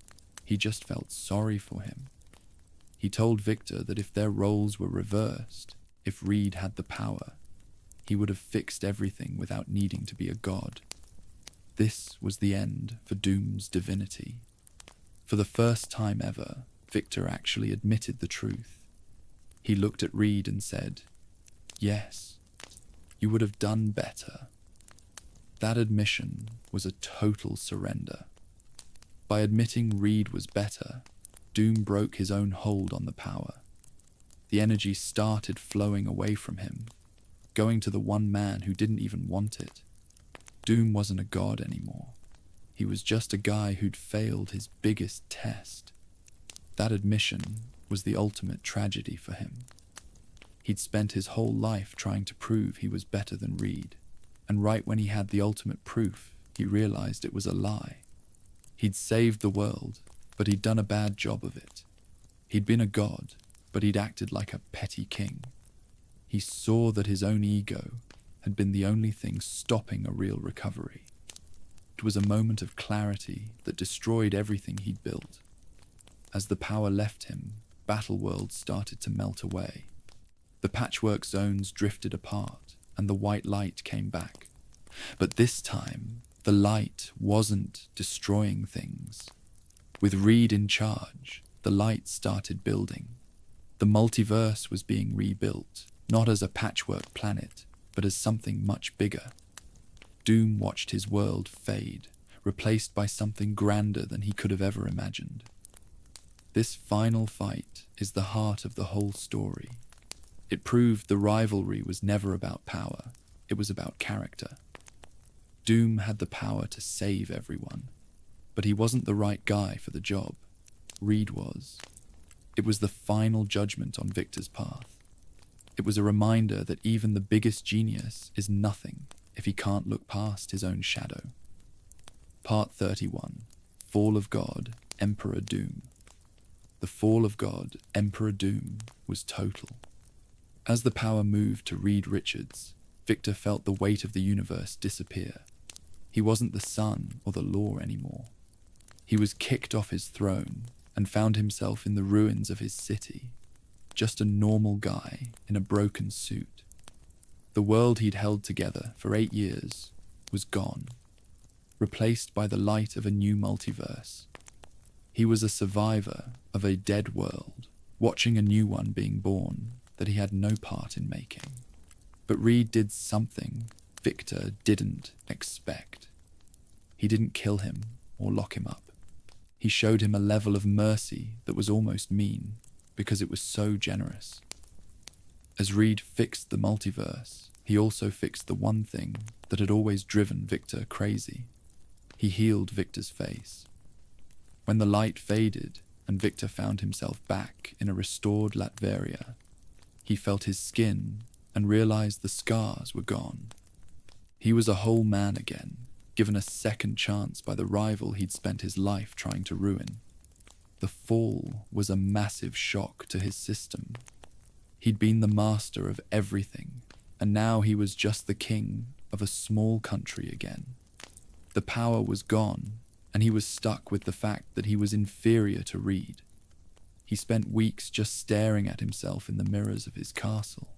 He just felt sorry for him. He told Victor that if their roles were reversed, if Reed had the power, he would have fixed everything without needing to be a god. This was the end for Doom's divinity. For the first time ever, Victor actually admitted the truth. He looked at Reed and said, "Yes, you would have done better." That admission was a total surrender. By admitting Reed was better, Doom broke his own hold on the power. The energy started flowing away from him, going to the one man who didn't even want it. Doom wasn't a god anymore. He was just a guy who'd failed his biggest test. That admission was the ultimate tragedy for him. He'd spent his whole life trying to prove he was better than Reed, and right when he had the ultimate proof, he realized it was a lie. He'd saved the world, but he'd done a bad job of it. He'd been a god, but he'd acted like a petty king. He saw that his own ego had been the only thing stopping a real recovery. It was a moment of clarity that destroyed everything he'd built. As the power left him, Battleworld started to melt away. The patchwork zones drifted apart, and the white light came back. But this time, the light wasn't destroying things. With Reed in charge, the light started building. The multiverse was being rebuilt, not as a patchwork planet, but as something much bigger. Doom watched his world fade, replaced by something grander than he could have ever imagined. This final fight is the heart of the whole story. It proved the rivalry was never about power. it was about character. Doom had the power to save everyone, but he wasn't the right guy for the job. Reed was. It was the final judgment on Victor's path. It was a reminder that even the biggest genius is nothing if he can't look past his own shadow. Part 31. Fall of God, Emperor Doom. The fall of God, Emperor Doom, was total. As the power moved to Reed Richards, Victor felt the weight of the universe disappear. He wasn't the sun or the law anymore. He was kicked off his throne and found himself in the ruins of his city, just a normal guy in a broken suit. The world he'd held together for 8 years was gone, replaced by the light of a new multiverse. He was a survivor of a dead world, watching a new one being born that he had no part in making. But Reed did something Victor didn't expect. He didn't kill him or lock him up. He showed him a level of mercy that was almost mean, because it was so generous. As Reed fixed the multiverse, he also fixed the one thing that had always driven Victor crazy. He healed Victor's face. When the light faded and Victor found himself back in a restored Latveria, he felt his skin and realized the scars were gone. He was a whole man again, given a second chance by the rival he'd spent his life trying to ruin. The fall was a massive shock to his system. He'd been the master of everything, and now he was just the king of a small country again. The power was gone, and he was stuck with the fact that he was inferior to Reed. He spent weeks just staring at himself in the mirrors of his castle,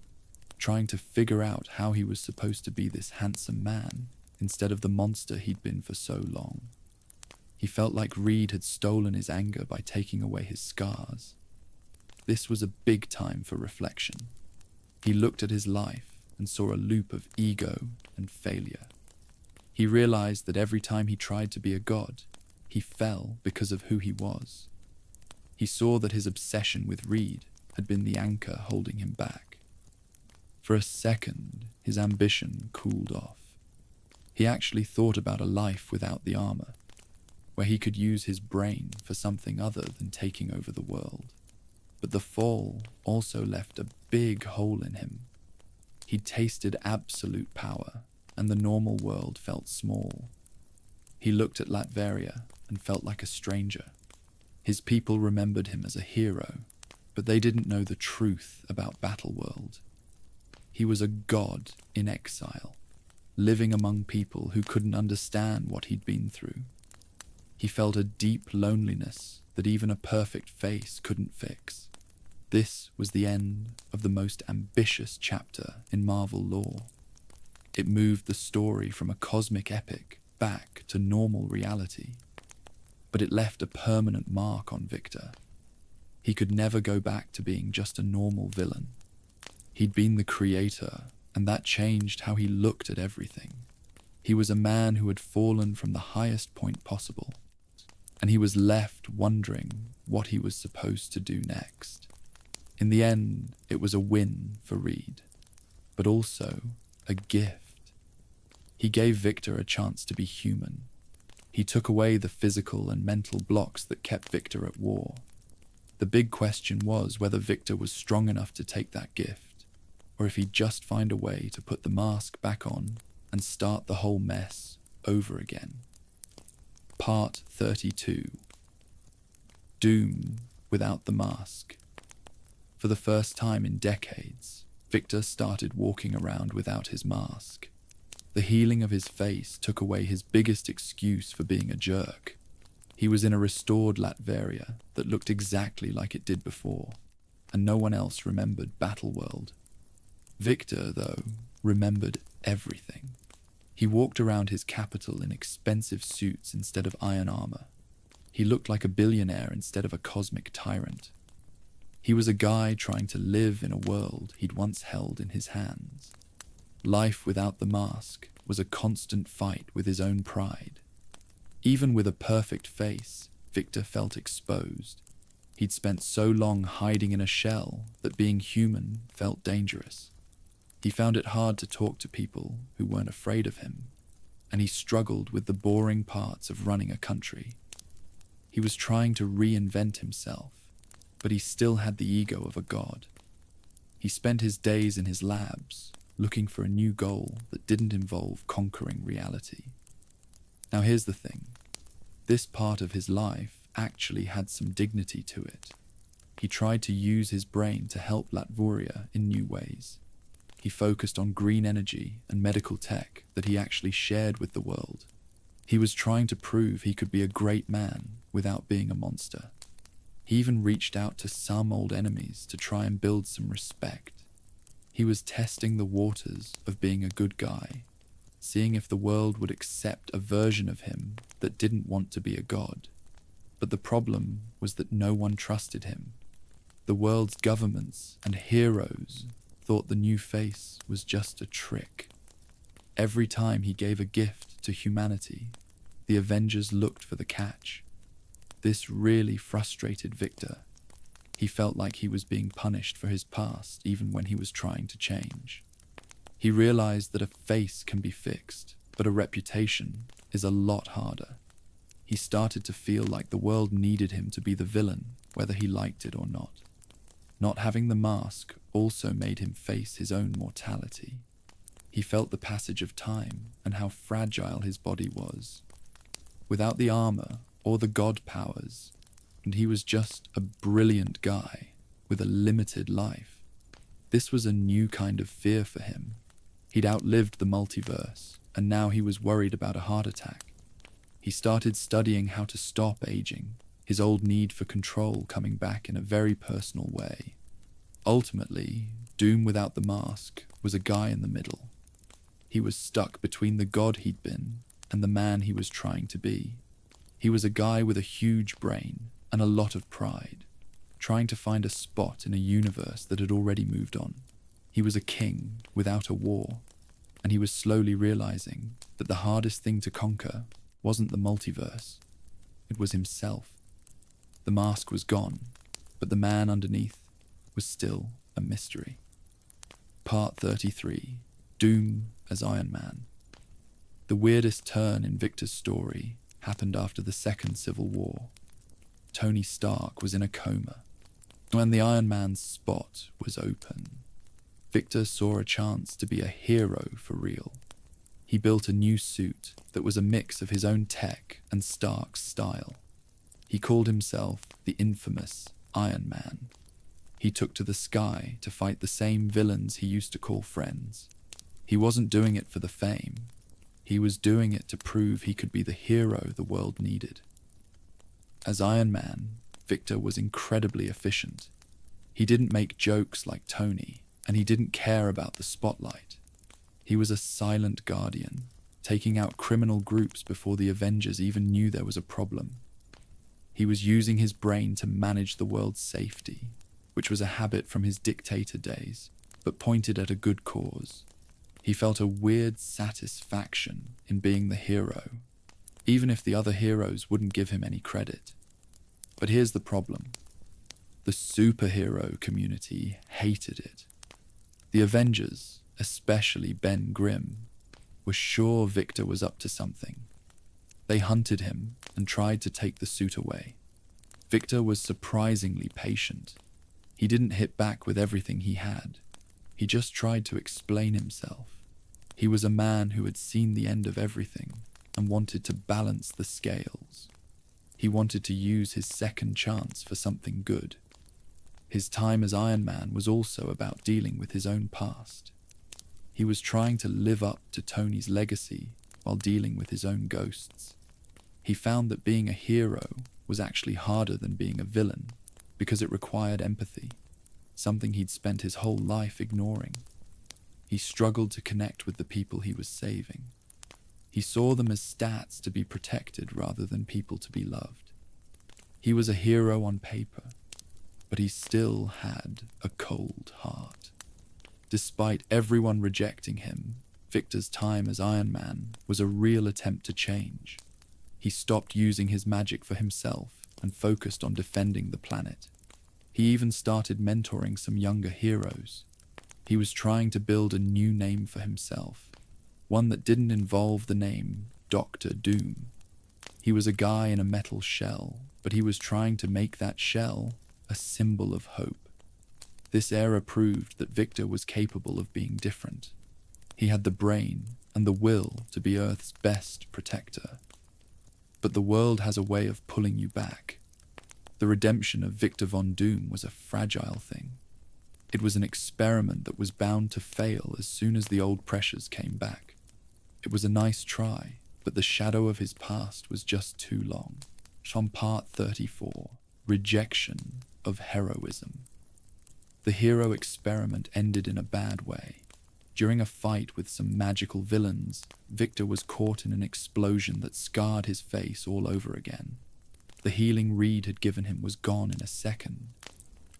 trying to figure out how he was supposed to be this handsome man instead of the monster he'd been for so long. He felt like Reed had stolen his anger by taking away his scars. This was a big time for reflection. He looked at his life and saw a loop of ego and failure. He realized that every time he tried to be a god, he fell because of who he was. He saw that his obsession with Reed had been the anchor holding him back. For a second, his ambition cooled off. He actually thought about a life without the armor, where he could use his brain for something other than taking over the world. But the fall also left a big hole in him. He'd tasted absolute power, and the normal world felt small. He looked at Latveria and felt like a stranger. His people remembered him as a hero, but they didn't know the truth about Battleworld. He was a god in exile, living among people who couldn't understand what he'd been through. He felt a deep loneliness that even a perfect face couldn't fix. This was the end of the most ambitious chapter in Marvel lore. It moved the story from a cosmic epic back to normal reality. But it left a permanent mark on Victor. He could never go back to being just a normal villain. He'd been the creator, and that changed how he looked at everything. He was a man who had fallen from the highest point possible, and he was left wondering what he was supposed to do next. In the end, it was a win for Reed, but also a gift. He gave Victor a chance to be human. He took away the physical and mental blocks that kept Victor at war. The big question was whether Victor was strong enough to take that gift, or if he'd just find a way to put the mask back on and start the whole mess over again. Part 32. Doom without the mask. For the first time in decades, Victor started walking around without his mask. The healing of his face took away his biggest excuse for being a jerk. He was in a restored Latveria that looked exactly like it did before, and no one else remembered Battleworld. Victor, though, remembered everything. He walked around his capital in expensive suits instead of iron armor. He looked like a billionaire instead of a cosmic tyrant. He was a guy trying to live in a world he'd once held in his hands. Life without the mask was a constant fight with his own pride. Even with a perfect face, Victor felt exposed. He'd spent so long hiding in a shell that being human felt dangerous. He found it hard to talk to people who weren't afraid of him, and he struggled with the boring parts of running a country. He was trying to reinvent himself, but he still had the ego of a god. He spent his days in his labs, looking for a new goal that didn't involve conquering reality. Now here's the thing. This part of his life actually had some dignity to it. He tried to use his brain to help Latveria in new ways. He focused on green energy and medical tech that he actually shared with the world. He was trying to prove he could be a great man without being a monster. He even reached out to some old enemies to try and build some respect. He was testing the waters of being a good guy, seeing if the world would accept a version of him that didn't want to be a god. But the problem was that no one trusted him. The world's governments and heroes thought the new face was just a trick. Every time he gave a gift to humanity, the Avengers looked for the catch. This really frustrated Victor. He felt like he was being punished for his past even when he was trying to change. He realized that a face can be fixed, but a reputation is a lot harder. He started to feel like the world needed him to be the villain, whether he liked it or not. Not having the mask also made him face his own mortality. He felt the passage of time and how fragile his body was. Without the armor or the god powers, and he was just a brilliant guy with a limited life. This was a new kind of fear for him. He'd outlived the multiverse, and now he was worried about a heart attack. He started studying how to stop aging, his old need for control coming back in a very personal way. Ultimately, Doom without the mask was a guy in the middle. He was stuck between the god he'd been and the man he was trying to be. He was a guy with a huge brain and a lot of pride, trying to find a spot in a universe that had already moved on. He was a king without a war, and he was slowly realizing that the hardest thing to conquer wasn't the multiverse, it was himself. The mask was gone, but the man underneath was still a mystery. Part 33, Doom as Iron Man. The weirdest turn in Victor's story happened after the Second Civil War. Tony Stark was in a coma, when the Iron Man's spot was open. Victor saw a chance to be a hero for real. He built a new suit that was a mix of his own tech and Stark's style. He called himself the infamous Iron Man. He took to the sky to fight the same villains he used to call friends. He wasn't doing it for the fame. He was doing it to prove he could be the hero the world needed. As Iron Man, Victor was incredibly efficient. He didn't make jokes like Tony, and he didn't care about the spotlight. He was a silent guardian, taking out criminal groups before the Avengers even knew there was a problem. He was using his brain to manage the world's safety, which was a habit from his dictator days, but pointed at a good cause. He felt a weird satisfaction in being the hero, even if the other heroes wouldn't give him any credit. But here's the problem. The superhero community hated it. The Avengers, especially Ben Grimm, were sure Victor was up to something. They hunted him and tried to take the suit away. Victor was surprisingly patient. He didn't hit back with everything he had. He just tried to explain himself. He was a man who had seen the end of everything and wanted to balance the scales. He wanted to use his second chance for something good. His time as Iron Man was also about dealing with his own past. He was trying to live up to Tony's legacy while dealing with his own ghosts. He found that being a hero was actually harder than being a villain because it required empathy, something he'd spent his whole life ignoring. He struggled to connect with the people he was saving. He saw them as stats to be protected rather than people to be loved. He was a hero on paper, but he still had a cold heart. Despite everyone rejecting him, Victor's time as Iron Man was a real attempt to change. He stopped using his magic for himself and focused on defending the planet. He even started mentoring some younger heroes. He was trying to build a new name for himself, one that didn't involve the name Dr. Doom. He was a guy in a metal shell, but he was trying to make that shell a symbol of hope. This era proved that Victor was capable of being different. He had the brain and the will to be Earth's best protector. But the world has a way of pulling you back. The redemption of Victor Von Doom was a fragile thing. It was an experiment that was bound to fail as soon as the old pressures came back. It was a nice try, but the shadow of his past was just too long. From Part 34, Rejection of Heroism. The hero experiment ended in a bad way. During a fight with some magical villains, Victor was caught in an explosion that scarred his face all over again. The healing Reed had given him was gone in a second.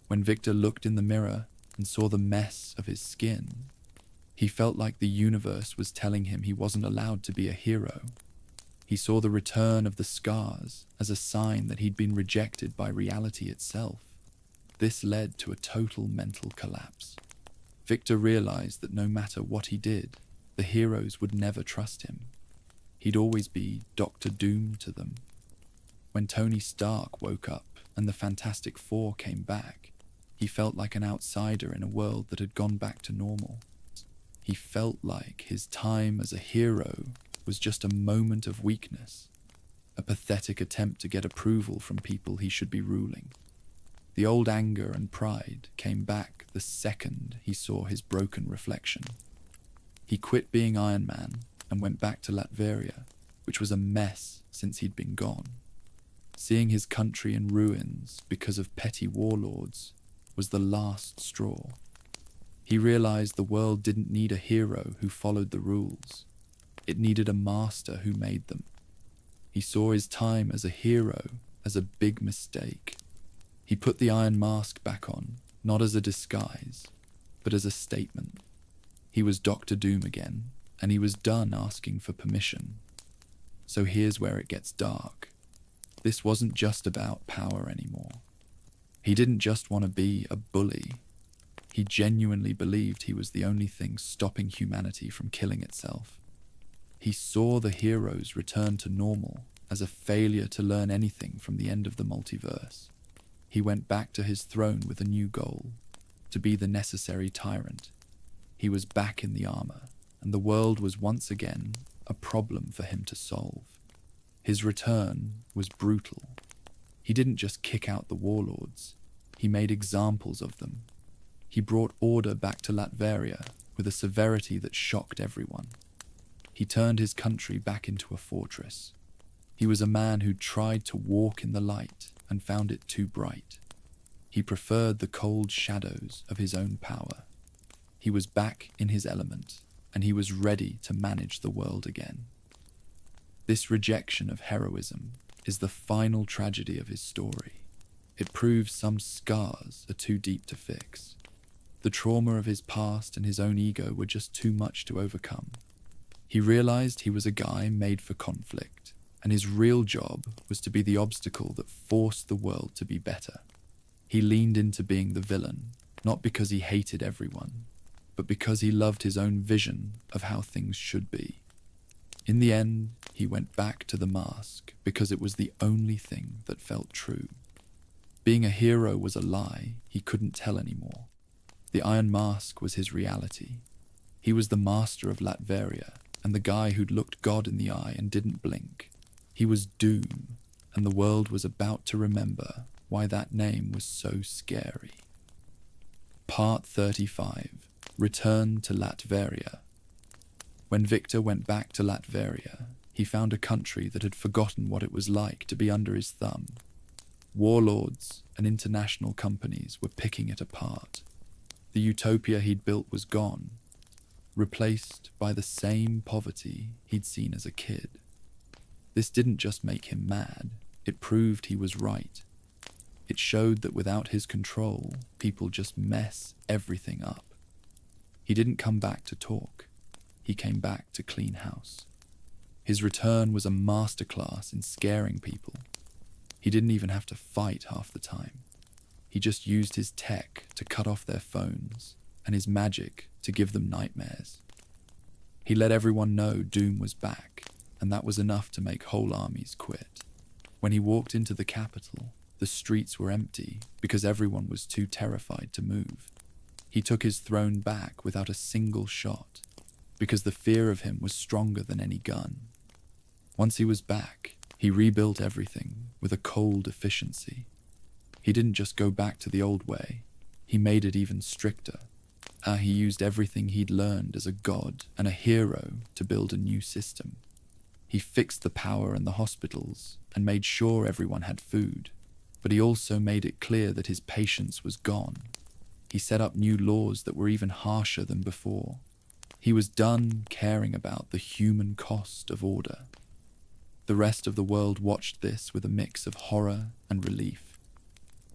When Victor looked in the mirror and saw the mess of his skin, he felt like the universe was telling him he wasn't allowed to be a hero. He saw the return of the scars as a sign that he'd been rejected by reality itself. This led to a total mental collapse. Victor realized that no matter what he did, the heroes would never trust him. He'd always be Dr. Doom to them. When Tony Stark woke up and the Fantastic Four came back, he felt like an outsider in a world that had gone back to normal. He felt like his time as a hero was just a moment of weakness, a pathetic attempt to get approval from people he should be ruling. The old anger and pride came back the second he saw his broken reflection. He quit being Iron Man and went back to Latveria, which was a mess since he'd been gone. Seeing his country in ruins because of petty warlords was the last straw. He realized the world didn't need a hero who followed the rules. It needed a master who made them. He saw his time as a hero as a big mistake. He put the iron mask back on, not as a disguise, but as a statement. He was Dr. Doom again, and he was done asking for permission. So here's where it gets dark. This wasn't just about power anymore. He didn't just want to be a bully. He genuinely believed he was the only thing stopping humanity from killing itself. He saw the heroes return to normal as a failure to learn anything from the end of the multiverse. He went back to his throne with a new goal, to be the necessary tyrant. He was back in the armor, and the world was once again a problem for him to solve. His return was brutal. He didn't just kick out the warlords, he made examples of them. He brought order back to Latveria with a severity that shocked everyone. He turned his country back into a fortress. He was a man who tried to walk in the light and found it too bright. He preferred the cold shadows of his own power. He was back in his element, and he was ready to manage the world again. This rejection of heroism is the final tragedy of his story. It proves some scars are too deep to fix. The trauma of his past and his own ego were just too much to overcome. He realized he was a guy made for conflict, and his real job was to be the obstacle that forced the world to be better. He leaned into being the villain, not because he hated everyone, but because he loved his own vision of how things should be. In the end, he went back to the mask because it was the only thing that felt true. Being a hero was a lie he couldn't tell anymore. The Iron Mask was his reality. He was the master of Latveria, and the guy who'd looked God in the eye and didn't blink. He was Doom, and the world was about to remember why that name was so scary. Part 35. Return to Latveria. When Victor went back to Latveria, he found a country that had forgotten what it was like to be under his thumb. Warlords and international companies were picking it apart. The utopia he'd built was gone, replaced by the same poverty he'd seen as a kid. This didn't just make him mad, it proved he was right. It showed that without his control, people just mess everything up. He didn't come back to talk, he came back to clean house. His return was a masterclass in scaring people. He didn't even have to fight half the time. He just used his tech to cut off their phones and his magic to give them nightmares. He let everyone know Doom was back, and that was enough to make whole armies quit. When he walked into the capital, the streets were empty because everyone was too terrified to move. He took his throne back without a single shot, because the fear of him was stronger than any gun. Once he was back, he rebuilt everything with a cold efficiency. He didn't just go back to the old way, he made it even stricter. He used everything he'd learned as a god and a hero to build a new system. He fixed the power in the hospitals and made sure everyone had food, but he also made it clear that his patience was gone. He set up new laws that were even harsher than before. He was done caring about the human cost of order. The rest of the world watched this with a mix of horror and relief.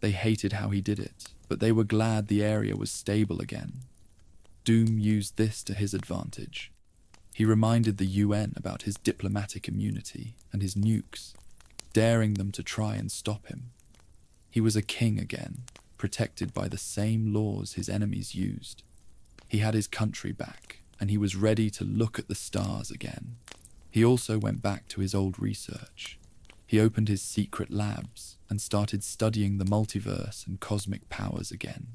They hated how he did it, but they were glad the area was stable again. Doom used this to his advantage. He reminded the UN about his diplomatic immunity and his nukes, daring them to try and stop him. He was a king again, protected by the same laws his enemies used. He had his country back, and he was ready to look at the stars again. He also went back to his old research. He opened his secret labs and started studying the multiverse and cosmic powers again.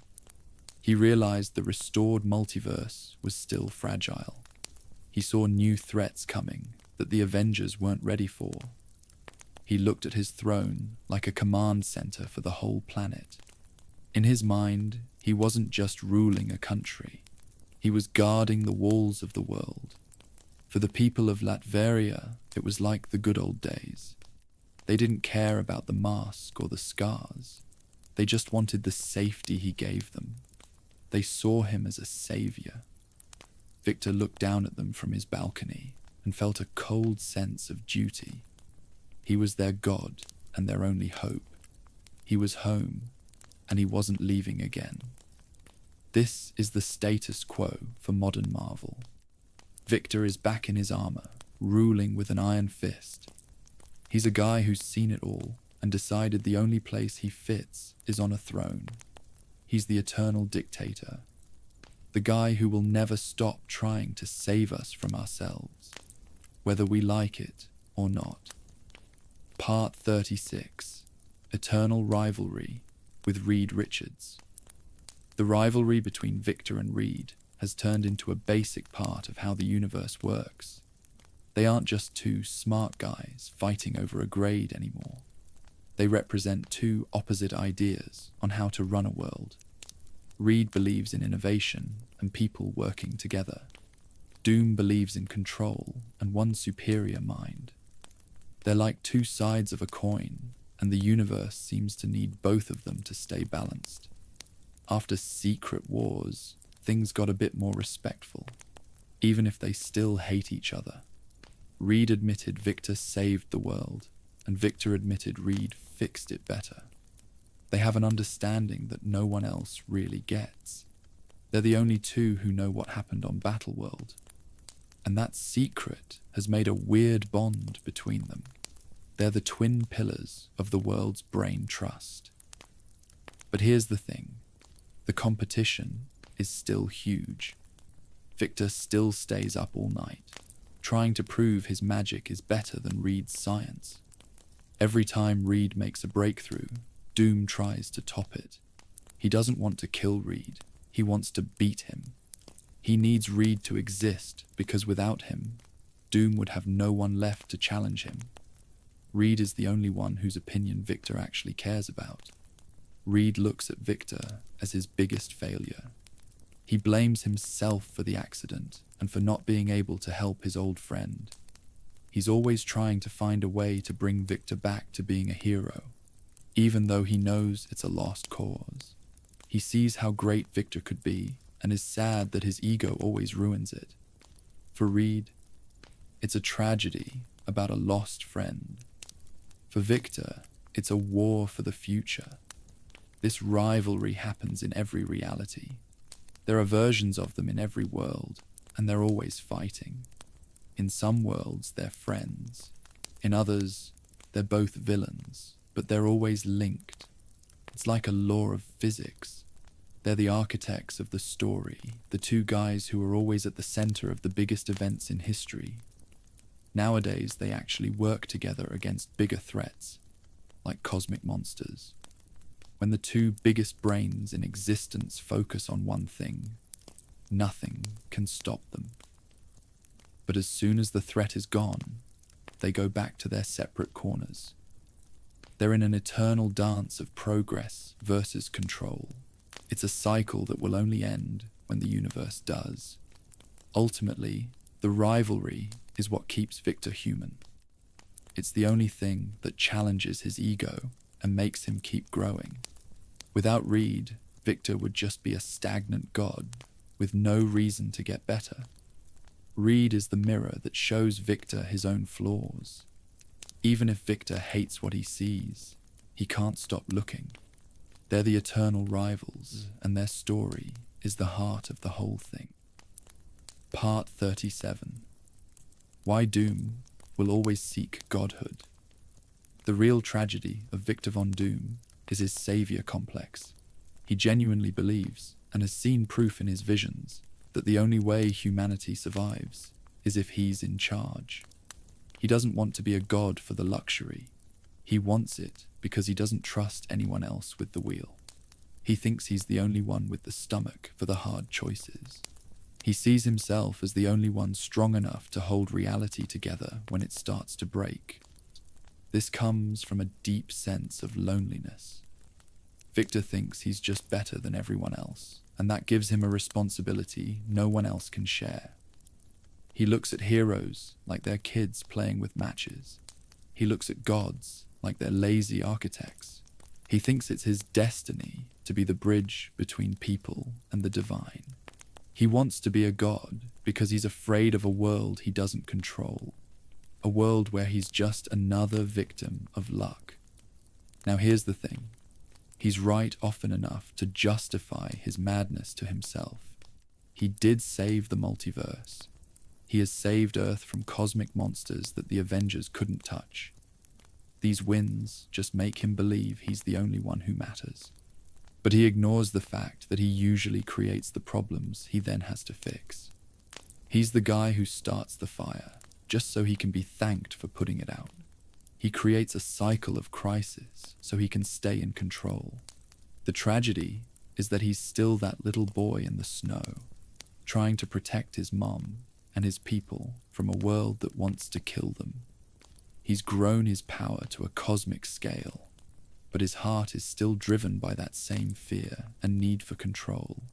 He realized the restored multiverse was still fragile. He saw new threats coming that the Avengers weren't ready for. He looked at his throne like a command center for the whole planet. In his mind, he wasn't just ruling a country. He was guarding the walls of the world. For the people of Latveria, it was like the good old days. They didn't care about the mask or the scars. They just wanted the safety he gave them. They saw him as a savior. Victor looked down at them from his balcony and felt a cold sense of duty. He was their god and their only hope. He was home, and he wasn't leaving again. This is the status quo for modern Marvel. Victor is back in his armor, ruling with an iron fist. He's a guy who's seen it all and decided the only place he fits is on a throne. He's the eternal dictator, the guy who will never stop trying to save us from ourselves, whether we like it or not. Part 36, Eternal Rivalry with Reed Richards. The rivalry between Victor and Reed has turned into a basic part of how the universe works. They aren't just two smart guys fighting over a grade anymore. They represent two opposite ideas on how to run a world. Reed believes in innovation and people working together. Doom believes in control and one superior mind. They're like two sides of a coin, and the universe seems to need both of them to stay balanced. After secret wars, things got a bit more respectful, even if they still hate each other. Reed admitted Victor saved the world, and Victor admitted Reed fixed it better. They have an understanding that no one else really gets. They're the only two who know what happened on Battleworld, and that secret has made a weird bond between them. They're the twin pillars of the world's brain trust. But here's the thing. The competition is still huge. Victor still stays up all night, trying to prove his magic is better than Reed's science. Every time Reed makes a breakthrough, Doom tries to top it. He doesn't want to kill Reed, he wants to beat him. He needs Reed to exist because without him, Doom would have no one left to challenge him. Reed is the only one whose opinion Victor actually cares about. Reed looks at Victor as his biggest failure. He blames himself for the accident and for not being able to help his old friend. He's always trying to find a way to bring Victor back to being a hero, even though he knows it's a lost cause. He sees how great Victor could be and is sad that his ego always ruins it. For Reed, it's a tragedy about a lost friend. For Victor, it's a war for the future. This rivalry happens in every reality. There are versions of them in every world, and they're always fighting. In some worlds, they're friends. In others, they're both villains, but they're always linked. It's like a law of physics. They're the architects of the story, the two guys who are always at the center of the biggest events in history. Nowadays, they actually work together against bigger threats, like cosmic monsters. When the two biggest brains in existence focus on one thing, nothing can stop them. But as soon as the threat is gone, they go back to their separate corners. They're in an eternal dance of progress versus control. It's a cycle that will only end when the universe does. Ultimately, the rivalry is what keeps Victor human. It's the only thing that challenges his ego and makes him keep growing. Without Reed, Victor would just be a stagnant god with no reason to get better. Reed is the mirror that shows Victor his own flaws. Even if Victor hates what he sees, he can't stop looking. They're the eternal rivals, and their story is the heart of the whole thing. Part 37. Why Doom will always seek godhood. The real tragedy of Victor von Doom is his savior complex. He genuinely believes, and has seen proof in his visions, that the only way humanity survives is if he's in charge. He doesn't want to be a god for the luxury. He wants it because he doesn't trust anyone else with the wheel. He thinks he's the only one with the stomach for the hard choices. He sees himself as the only one strong enough to hold reality together when it starts to break. This comes from a deep sense of loneliness. Victor thinks he's just better than everyone else, and that gives him a responsibility no one else can share. He looks at heroes like they're kids playing with matches. He looks at gods like they're lazy architects. He thinks it's his destiny to be the bridge between people and the divine. He wants to be a god because he's afraid of a world he doesn't control, a world where he's just another victim of luck. Now here's the thing. He's right often enough to justify his madness to himself. He did save the multiverse. He has saved Earth from cosmic monsters that the Avengers couldn't touch. These wins just make him believe he's the only one who matters. But he ignores the fact that he usually creates the problems he then has to fix. He's the guy who starts the fire, just so he can be thanked for putting it out. He creates a cycle of crisis so he can stay in control. The tragedy is that he's still that little boy in the snow, trying to protect his mom and his people from a world that wants to kill them. He's grown his power to a cosmic scale, but his heart is still driven by that same fear and need for control.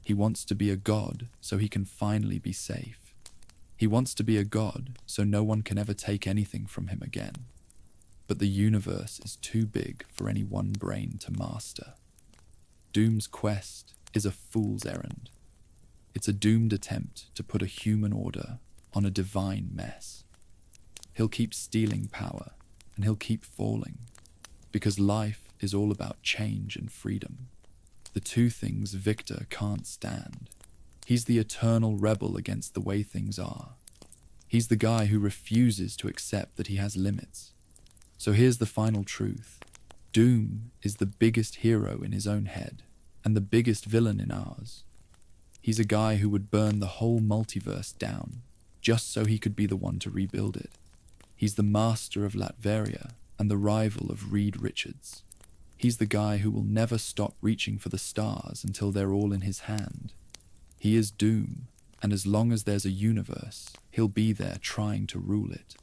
He wants to be a god so he can finally be safe. He wants to be a god so no one can ever take anything from him again. But the universe is too big for any one brain to master. Doom's quest is a fool's errand. It's a doomed attempt to put a human order on a divine mess. He'll keep stealing power, and he'll keep falling, because life is all about change and freedom. The two things Victor can't stand. He's the eternal rebel against the way things are. He's the guy who refuses to accept that he has limits. So here's the final truth. Doom is the biggest hero in his own head, and the biggest villain in ours. He's a guy who would burn the whole multiverse down, just so he could be the one to rebuild it. He's the master of Latveria and the rival of Reed Richards. He's the guy who will never stop reaching for the stars until they're all in his hand. He is Doom, and as long as there's a universe, he'll be there trying to rule it.